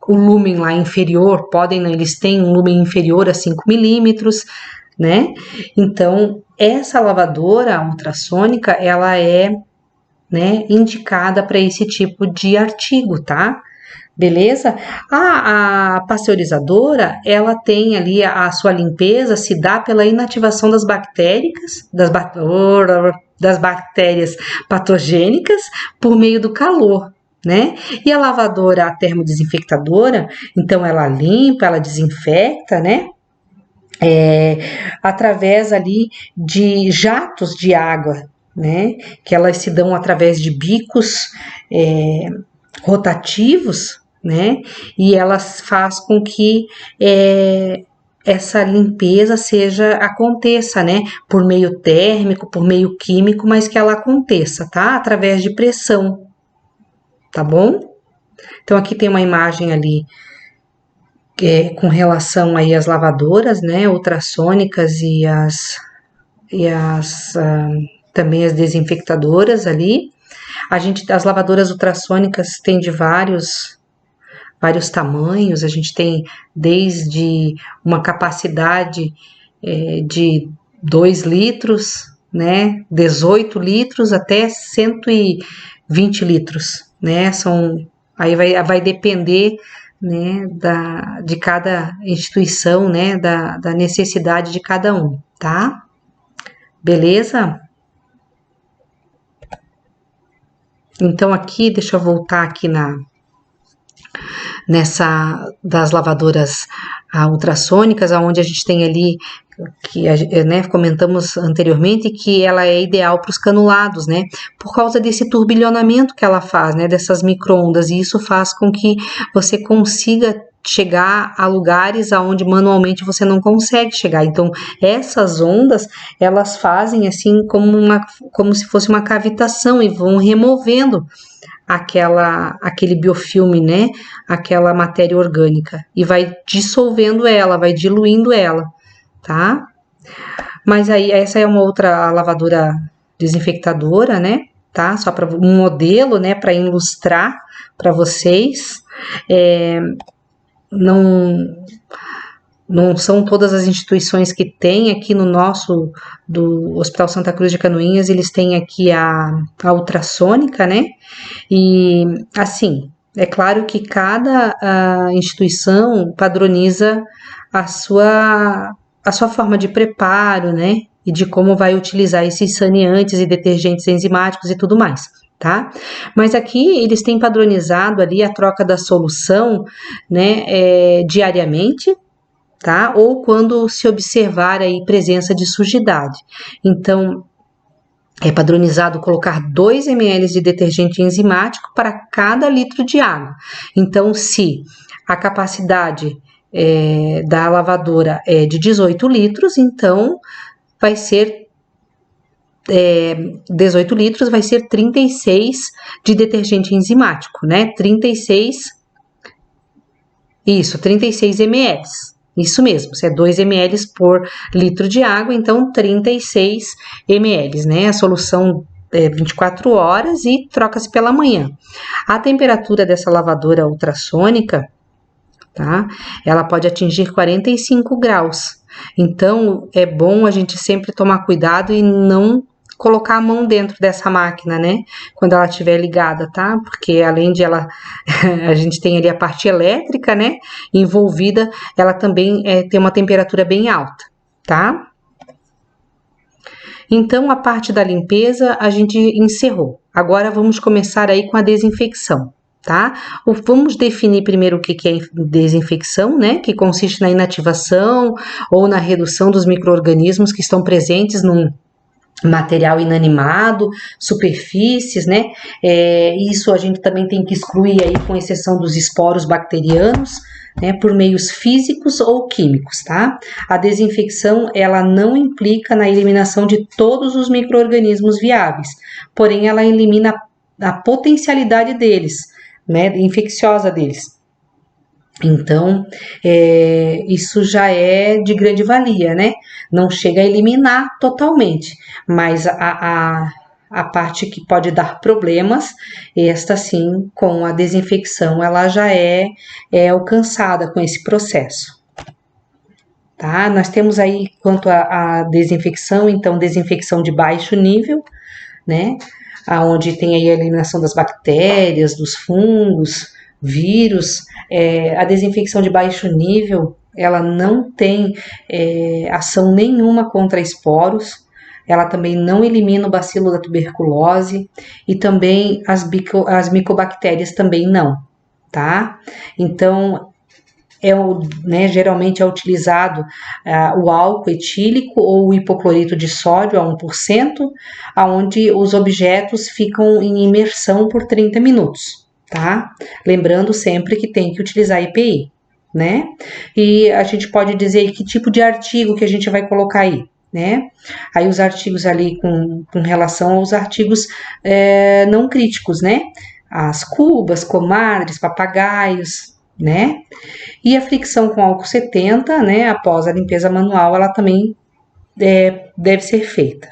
o lumen lá inferior, eles têm um lumen inferior a 5 milímetros, né? Então, essa lavadora ultrassônica, ela é, né, indicada para esse tipo de artigo, tá? Beleza? A pasteurizadora, ela tem ali a sua limpeza, se dá pela inativação das bactérias patogênicas por meio do calor, né? E a lavadora, a termodesinfectadora, então ela limpa, ela desinfecta, né? Através ali de jatos de água, né? Que elas se dão através de bicos rotativos, né? E elas faz com que essa limpeza aconteça, né, por meio térmico, por meio químico, mas que ela aconteça, tá? Através de pressão, tá bom? Então aqui tem uma imagem ali com relação aí às lavadoras, né, ultrassônicas e também as desinfectadoras ali. As lavadoras ultrassônicas têm de vários tamanhos, a gente tem desde uma capacidade de 2 litros, né, 18 litros até 120 litros, né, aí vai depender, né, de cada instituição, né, da necessidade de cada um, tá? Beleza? Então aqui, deixa eu voltar aqui das lavadoras ultrassônicas, onde a gente tem ali, que né, comentamos anteriormente, que ela é ideal para os canulados, né, por causa desse turbilhonamento que ela faz, né, dessas micro-ondas, e isso faz com que você consiga chegar a lugares aonde manualmente você não consegue chegar. Então, essas ondas, elas fazem assim como se fosse uma cavitação e vão removendo aquele biofilme, né? Aquela matéria orgânica e vai dissolvendo ela, vai diluindo ela, tá? Mas aí essa é uma outra lavadora desinfectadora, né? Tá? Só para um modelo, né? Para ilustrar para vocês. Não são todas as instituições que tem aqui no nosso, do Hospital Santa Cruz de Canoinhas, eles têm aqui a ultrassônica, né? E, assim, é claro que cada instituição padroniza a sua forma de preparo, né? E de como vai utilizar esses saneantes e detergentes enzimáticos e tudo mais, tá? Mas aqui eles têm padronizado ali a troca da solução, né, diariamente, tá? Ou quando se observar aí presença de sujidade. Então, é padronizado colocar 2 ml de detergente enzimático para cada litro de água. Então, se a capacidade da lavadora é de 18 litros, então vai ser 18 litros, vai ser 36 de detergente enzimático, né? 36 ml. Isso mesmo, se é 2 ml por litro de água, então 36 ml, né? A solução 24 horas e troca-se pela manhã. A temperatura dessa lavadora ultrassônica, tá? Ela pode atingir 45 graus. Então, é bom a gente sempre tomar cuidado e não colocar a mão dentro dessa máquina, né? Quando ela estiver ligada, tá? Porque além de ela, a gente tem ali a parte elétrica, né? Envolvida, ela também tem uma temperatura bem alta, tá? Então, a parte da limpeza a gente encerrou. Agora vamos começar aí com a desinfecção, tá? Vamos definir primeiro o que é desinfecção, né? Que consiste na inativação ou na redução dos micro-organismos que estão presentes num material inanimado, superfícies, né? Isso a gente também tem que excluir aí, com exceção dos esporos bacterianos, né? Por meios físicos ou químicos, tá? A desinfecção, ela não implica na eliminação de todos os micro-organismos viáveis, porém ela elimina a potencialidade deles, né? Infecciosa deles. Então, isso já é de grande valia, né? Não chega a eliminar totalmente, mas a parte que pode dar problemas, esta sim, com a desinfecção, ela já é alcançada com esse processo. Tá? Nós temos aí, quanto à desinfecção, então, desinfecção de baixo nível, né? Onde tem aí a eliminação das bactérias, dos fungos, vírus. A desinfecção de baixo nível, ela não tem ação nenhuma contra esporos, ela também não elimina o bacilo da tuberculose e também as micobactérias também não, tá? Então, geralmente é utilizado o álcool etílico ou o hipoclorito de sódio a 1%, onde os objetos ficam em imersão por 30 minutos. Tá? Lembrando sempre que tem que utilizar EPI. né? E a gente pode dizer que tipo de artigo que a gente vai colocar aí, né? Aí os artigos ali com relação aos artigos não críticos, né? As cubas, comadres, papagaios, né? E a fricção com álcool 70, né? Após a limpeza manual, ela também deve ser feita,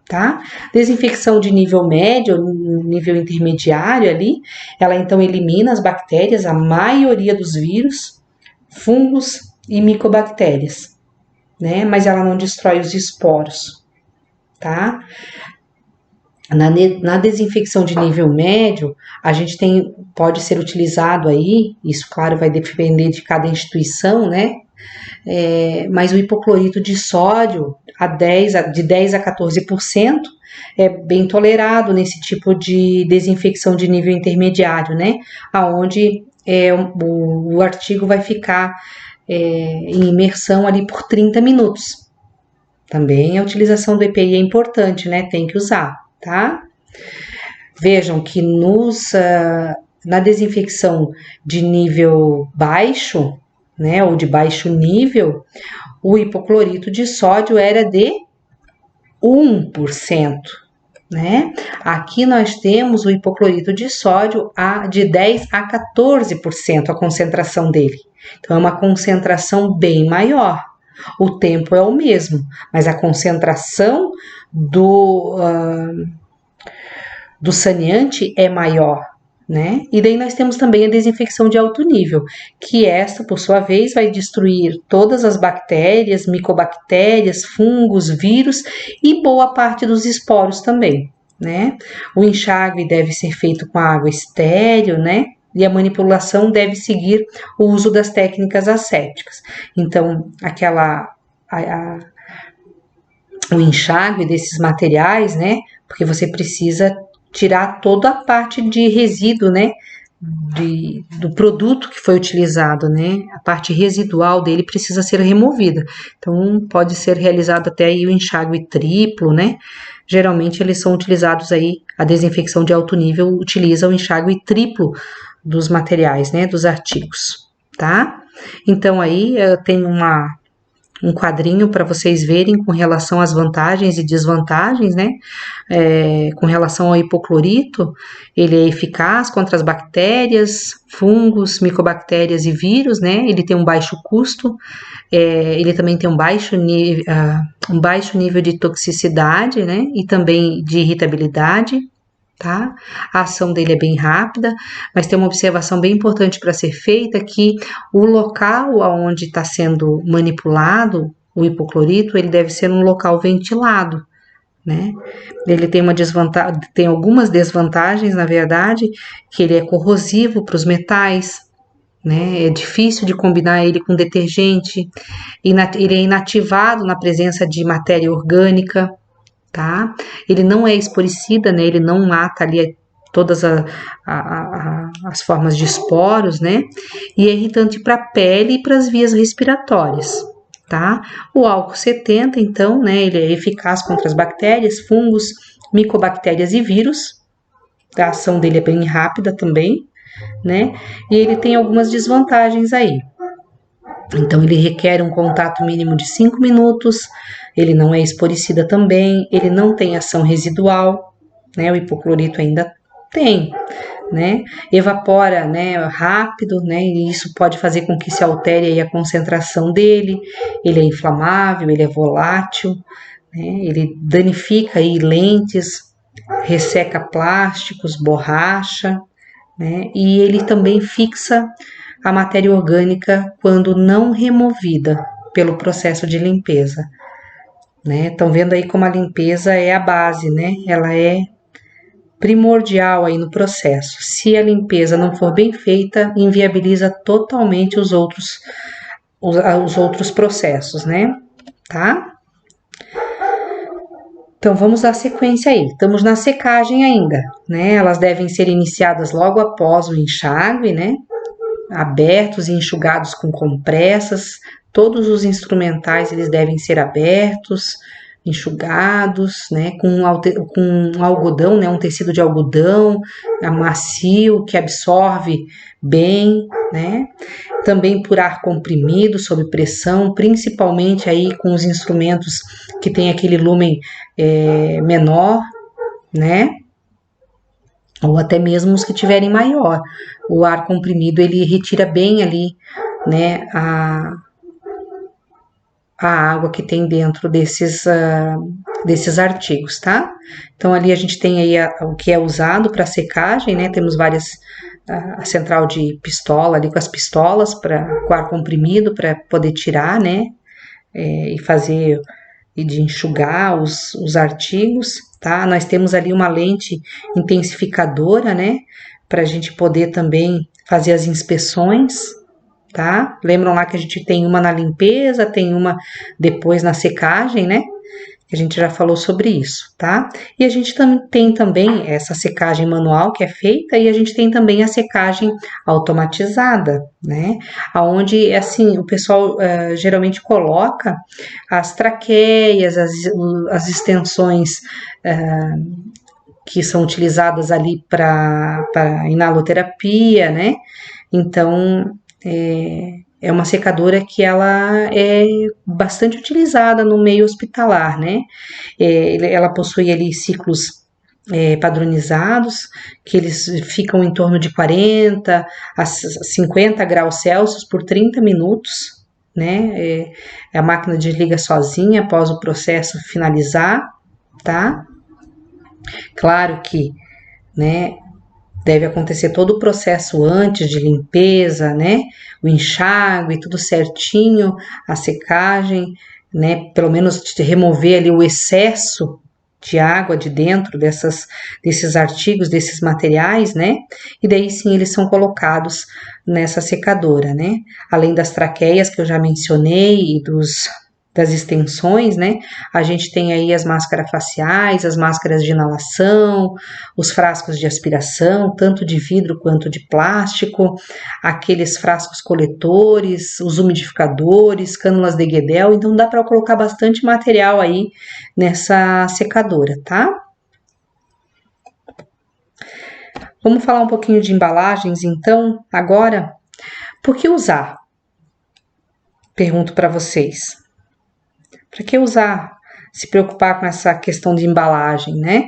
tá? Desinfecção de nível médio, nível intermediário ali, ela então elimina as bactérias, a maioria dos vírus, fungos e micobactérias, né? Mas ela não destrói os esporos, tá? Na desinfecção de nível médio, a gente pode ser utilizado aí, isso claro vai depender de cada instituição, né? Mas o hipoclorito de sódio de 10 a 14% é bem tolerado nesse tipo de desinfecção de nível intermediário, né? Aonde o artigo vai ficar em imersão ali por 30 minutos. Também a utilização do EPI é importante, né? Tem que usar, tá? Vejam que na desinfecção de nível baixo, né, ou de baixo nível, o hipoclorito de sódio era de 1%, né? Aqui nós temos o hipoclorito de sódio de 10 a 14% a concentração dele. Então, é uma concentração bem maior. O tempo é o mesmo, mas a concentração do saneante é maior, né? E daí nós temos também a desinfecção de alto nível, que esta, por sua vez, vai destruir todas as bactérias, micobactérias, fungos, vírus e boa parte dos esporos também, né? O enxágue deve ser feito com água estéril, né? E a manipulação deve seguir o uso das técnicas assépticas. Então, o enxágue desses materiais, né? Porque você precisa tirar toda a parte de resíduo, né? Do produto que foi utilizado, né? A parte residual dele precisa ser removida. Então, pode ser realizado até aí o enxágue triplo, né? Geralmente, eles são utilizados aí, a desinfecção de alto nível utiliza o enxágue triplo dos materiais, né? Dos artigos, tá? Então, aí tem um quadrinho para vocês verem com relação às vantagens e desvantagens, né? Com relação ao hipoclorito, ele é eficaz contra as bactérias, fungos, micobactérias e vírus, né? Ele tem um baixo custo, ele também tem um baixo nível de toxicidade, né? E também de irritabilidade, tá? A ação dele é bem rápida, mas tem uma observação bem importante para ser feita, que o local onde está sendo manipulado o hipoclorito, ele deve ser um local ventilado, né? Ele tem algumas desvantagens, na verdade, que ele é corrosivo para os metais, né? É difícil de combinar ele com detergente, ele é inativado na presença de matéria orgânica, tá? Ele não é esporicida, né? Ele não mata ali todas as formas de esporos, né? E é irritante para a pele e para as vias respiratórias, tá? O álcool 70, então, né? Ele é eficaz contra as bactérias, fungos, micobactérias e vírus. A ação dele é bem rápida também, né? E ele tem algumas desvantagens aí. Então, ele requer um contato mínimo de 5 minutos, ele não é esporicida também, ele não tem ação residual, né? O hipoclorito ainda tem, né? Evapora, né, rápido, né? E isso pode fazer com que se altere aí a concentração dele. Ele é inflamável, ele é volátil, né? Ele danifica aí lentes, resseca plásticos, borracha, né? E ele também fixa a matéria orgânica quando não removida pelo processo de limpeza, né? Estão vendo aí como a limpeza é a base, né? Ela é primordial aí no processo. Se a limpeza não for bem feita, inviabiliza totalmente os outros processos, né? Tá? Então, vamos dar sequência aí. Estamos na secagem ainda, né? Elas devem ser iniciadas logo após o enxágue, né? Abertos e enxugados com compressas. Todos os instrumentais, eles devem ser abertos, enxugados, né, com algodão, né, um tecido de algodão macio que absorve bem, né, também por ar comprimido, sob pressão, principalmente aí com os instrumentos que tem aquele lumen menor, né, ou até mesmo os que tiverem maior. O ar comprimido ele retira bem ali, né, a água que tem dentro desses artigos, tá? Então ali a gente tem aí o que é usado para secagem, né? Temos várias a central de pistola ali com as pistolas com ar comprimido para poder tirar, né? E fazer e de enxugar os artigos, tá? Nós temos ali uma lente intensificadora, né? Para a gente poder também fazer as inspeções, tá? Lembram lá que a gente tem uma na limpeza, tem uma depois na secagem, né? A gente já falou sobre isso, tá? E a gente tem também essa secagem manual que é feita e a gente tem também a secagem automatizada, né? Aonde, assim, o pessoal geralmente coloca as traqueias, as extensões que são utilizadas ali para inaloterapia, né? Então, é uma secadora que ela é bastante utilizada no meio hospitalar, né? Ela possui ali ciclos padronizados, que eles ficam em torno de 40 a 50 graus Celsius por 30 minutos, né? A máquina desliga sozinha após o processo finalizar, tá? Claro que, né, deve acontecer todo o processo antes de limpeza, né? O enxágue, tudo certinho, a secagem, né? Pelo menos de remover ali o excesso de água de dentro desses artigos, desses materiais, né? E daí sim eles são colocados nessa secadora, né? Além das traqueias que eu já mencionei e das extensões, né? A gente tem aí as máscaras faciais, as máscaras de inalação, os frascos de aspiração, tanto de vidro quanto de plástico, aqueles frascos coletores, os umidificadores, cânulas de Guedel, então dá para colocar bastante material aí nessa secadora, tá? Vamos falar um pouquinho de embalagens, então, agora. Por que usar? Pergunto para vocês. Para que usar? Se preocupar com essa questão de embalagem, né?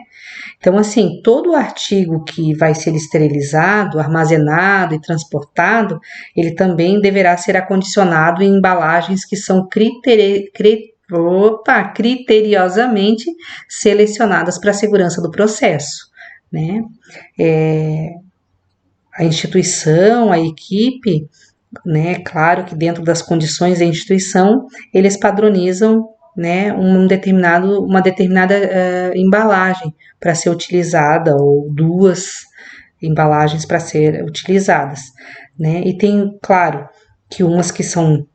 Então, assim, todo artigo que vai ser esterilizado, armazenado e transportado, ele também deverá ser acondicionado em embalagens que são criteriosamente selecionadas para a segurança do processo, né? A instituição, a equipe, né? Claro que dentro das condições da instituição, eles padronizam, né, uma determinada embalagem para ser utilizada ou duas embalagens para ser utilizadas, né? E tem, claro, que umas que são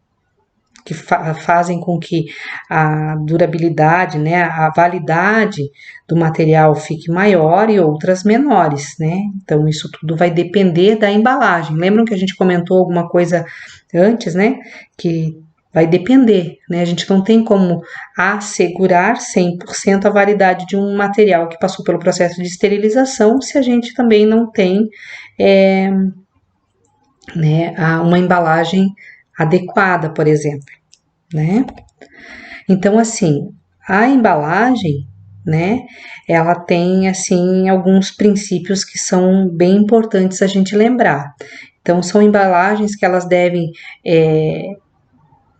que fazem com que a durabilidade, né, a validade do material fique maior e outras menores, né? Então isso tudo vai depender da embalagem. Lembram que a gente comentou alguma coisa antes, né? Que vai depender, né? A gente não tem como assegurar 100% a validade de um material que passou pelo processo de esterilização se a gente também não tem né, uma embalagem adequada, por exemplo, né? Então, assim, a embalagem, né, ela tem, assim, alguns princípios que são bem importantes a gente lembrar. Então, são embalagens que elas devem,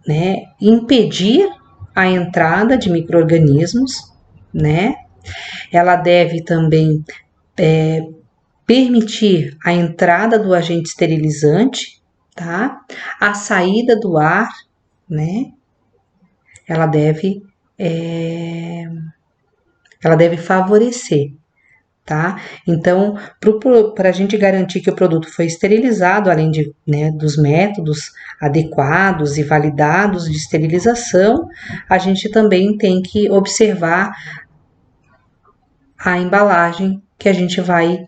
né, impedir a entrada de micro-organismos, né? Ela deve também permitir a entrada do agente esterilizante, tá? A saída do ar, né? Ela deve favorecer, tá? Então, para a gente garantir que o produto foi esterilizado, além de, né, dos métodos adequados e validados de esterilização, a gente também tem que observar a embalagem que a gente vai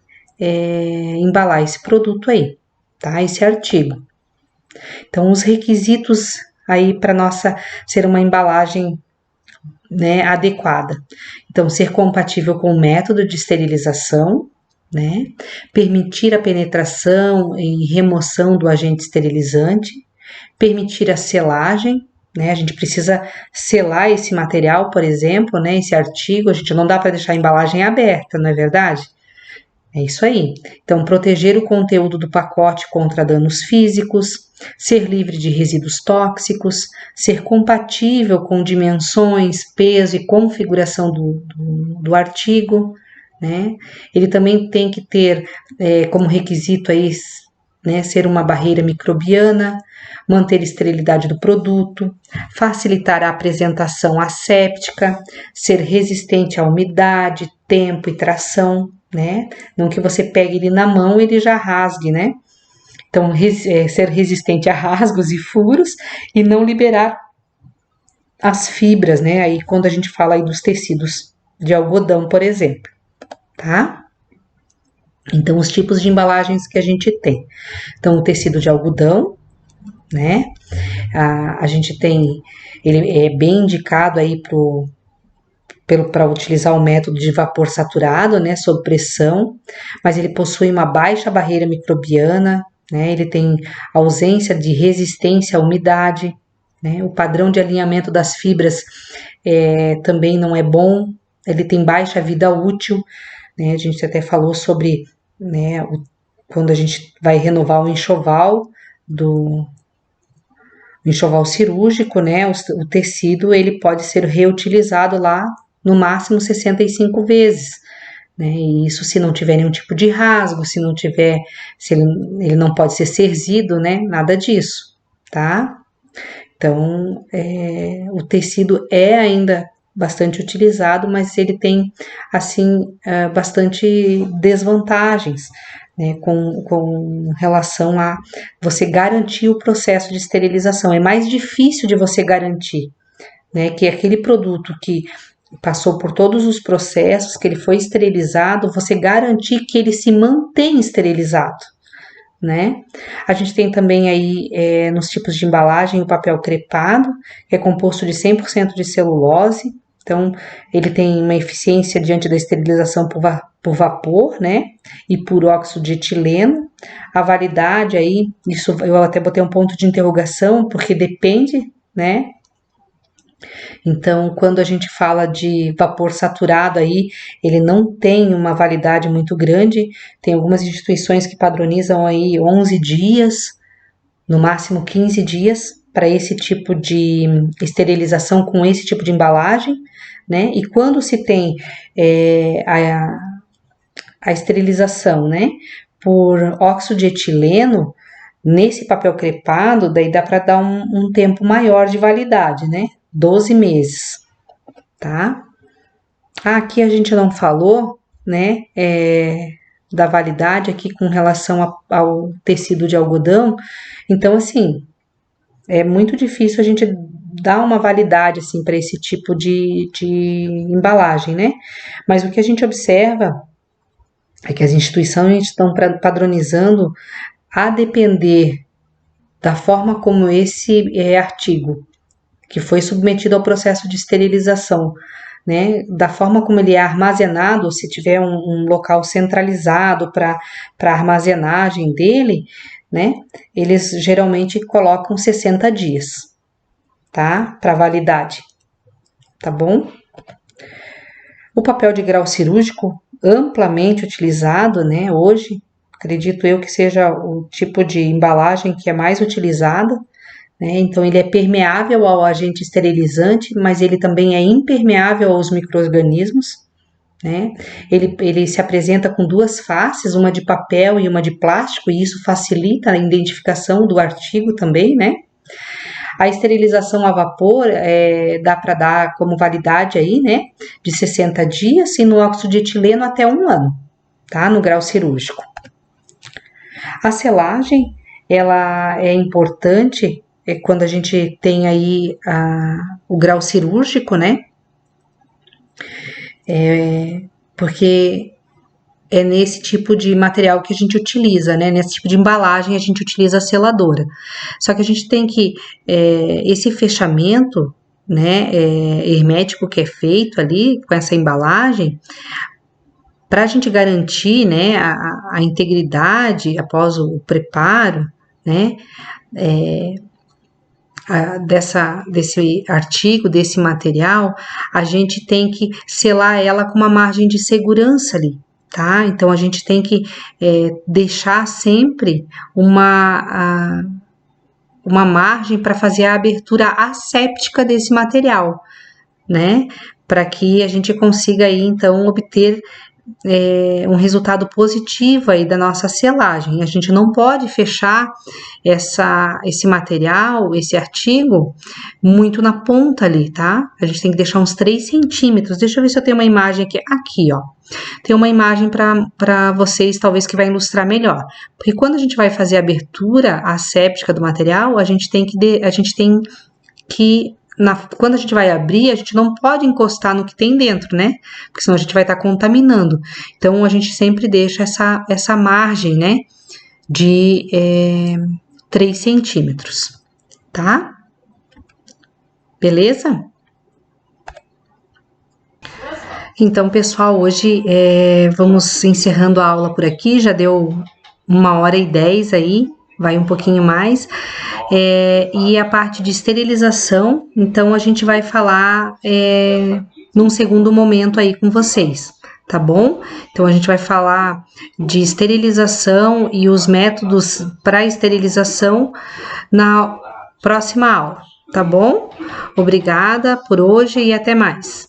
embalar esse produto aí, tá? Esse artigo. Então, os requisitos aí para nossa ser uma embalagem né, adequada. Então, ser compatível com o método de esterilização, né, permitir a penetração e remoção do agente esterilizante, permitir a selagem, né, a gente precisa selar esse material, por exemplo, né, esse artigo, a gente não dá para deixar a embalagem aberta, não é verdade? É isso aí. Então, proteger o conteúdo do pacote contra danos físicos, ser livre de resíduos tóxicos, ser compatível com dimensões, peso e configuração do artigo, né? Ele também tem que ter como requisito aí, né, ser uma barreira microbiana, manter a esterilidade do produto, facilitar a apresentação asséptica, ser resistente à umidade, tempo e tração, né? Não que você pegue ele na mão e ele já rasgue, né? Então, ser resistente a rasgos e furos e não liberar as fibras, né? Aí, quando a gente fala aí dos tecidos de algodão, por exemplo, tá? Então, os tipos de embalagens que a gente tem. Então, o tecido de algodão, né? A gente tem, ele é bem indicado aí para utilizar o método de vapor saturado, né, sob pressão, mas ele possui uma baixa barreira microbiana, né, ele tem ausência de resistência à umidade, né, o padrão de alinhamento das fibras também não é bom, ele tem baixa vida útil, né, a gente até falou sobre, né, quando a gente vai renovar o enxoval cirúrgico, né, o tecido ele pode ser reutilizado lá no máximo 65 vezes, né? E isso se não tiver nenhum tipo de rasgo, se ele não pode ser serzido, né? Nada disso, tá? Então, o tecido é ainda bastante utilizado, mas ele tem, assim, bastante desvantagens, né, com relação a você garantir o processo de esterilização. É mais difícil de você garantir, né, que aquele produto que passou por todos os processos, que ele foi esterilizado, você garantir que ele se mantém esterilizado, né? A gente tem também aí, nos tipos de embalagem, o papel crepado, que é composto de 100% de celulose, então ele tem uma eficiência diante da esterilização por vapor, né? E por óxido de etileno. A validade aí, isso eu até botei um ponto de interrogação, porque depende, né? Então, quando a gente fala de vapor saturado aí, ele não tem uma validade muito grande. Tem algumas instituições que padronizam aí 11 dias, no máximo 15 dias, para esse tipo de esterilização com esse tipo de embalagem, né? E quando se tem a esterilização, né, por óxido de etileno, nesse papel crepado, daí dá para dar um tempo maior de validade, né? 12 meses, tá? Aqui a gente não falou, né, da validade aqui com relação ao tecido de algodão. Então, assim, é muito difícil a gente dar uma validade, assim, para esse tipo de embalagem, né? Mas o que a gente observa é que as instituições estão padronizando a depender da forma como esse artigo que foi submetido ao processo de esterilização, né, da forma como ele é armazenado, se tiver um local centralizado para armazenagem dele, né, eles geralmente colocam 60 dias, tá, para validade, tá bom? O papel de grau cirúrgico, amplamente utilizado, né, hoje, acredito eu que seja o tipo de embalagem que é mais utilizada, né? Então, ele é permeável ao agente esterilizante, mas ele também é impermeável aos micro-organismos, né? Ele se apresenta com duas faces, uma de papel e uma de plástico, e isso facilita a identificação do artigo também, né? A esterilização a vapor dá para dar como validade aí, né? De 60 dias e no óxido de etileno até 1 ano, tá? No grau cirúrgico. A selagem, ela é importante quando a gente tem aí o grau cirúrgico, né? Porque é nesse tipo de material que a gente utiliza, né? Nesse tipo de embalagem a gente utiliza a seladora. Só que a gente tem que esse fechamento, né, hermético que é feito ali com essa embalagem, para a gente garantir, né, a integridade após o preparo, né, desse artigo, desse material, a gente tem que selar ela com uma margem de segurança ali, tá? Então a gente tem que deixar sempre uma margem para fazer a abertura asséptica desse material, né? Para que a gente consiga aí então obter um resultado positivo aí da nossa selagem. A gente não pode fechar esse material, esse artigo, muito na ponta ali, tá? A gente tem que deixar uns 3 centímetros. Deixa eu ver se eu tenho uma imagem aqui, ó. Tem uma imagem para vocês, talvez, que vai ilustrar melhor. Porque quando a gente vai fazer a abertura asséptica do material, a gente tem que quando a gente vai abrir, a gente não pode encostar no que tem dentro, né? Porque senão a gente vai estar contaminando. Então, a gente sempre deixa essa margem, né? De 3 centímetros, tá? Beleza? Então, pessoal, hoje vamos encerrando a aula por aqui. Já deu 1h10 aí, vai um pouquinho mais. E a parte de esterilização, então a gente vai falar num segundo momento aí com vocês, tá bom? Então a gente vai falar de esterilização e os métodos para esterilização na próxima aula, tá bom? Obrigada por hoje e até mais.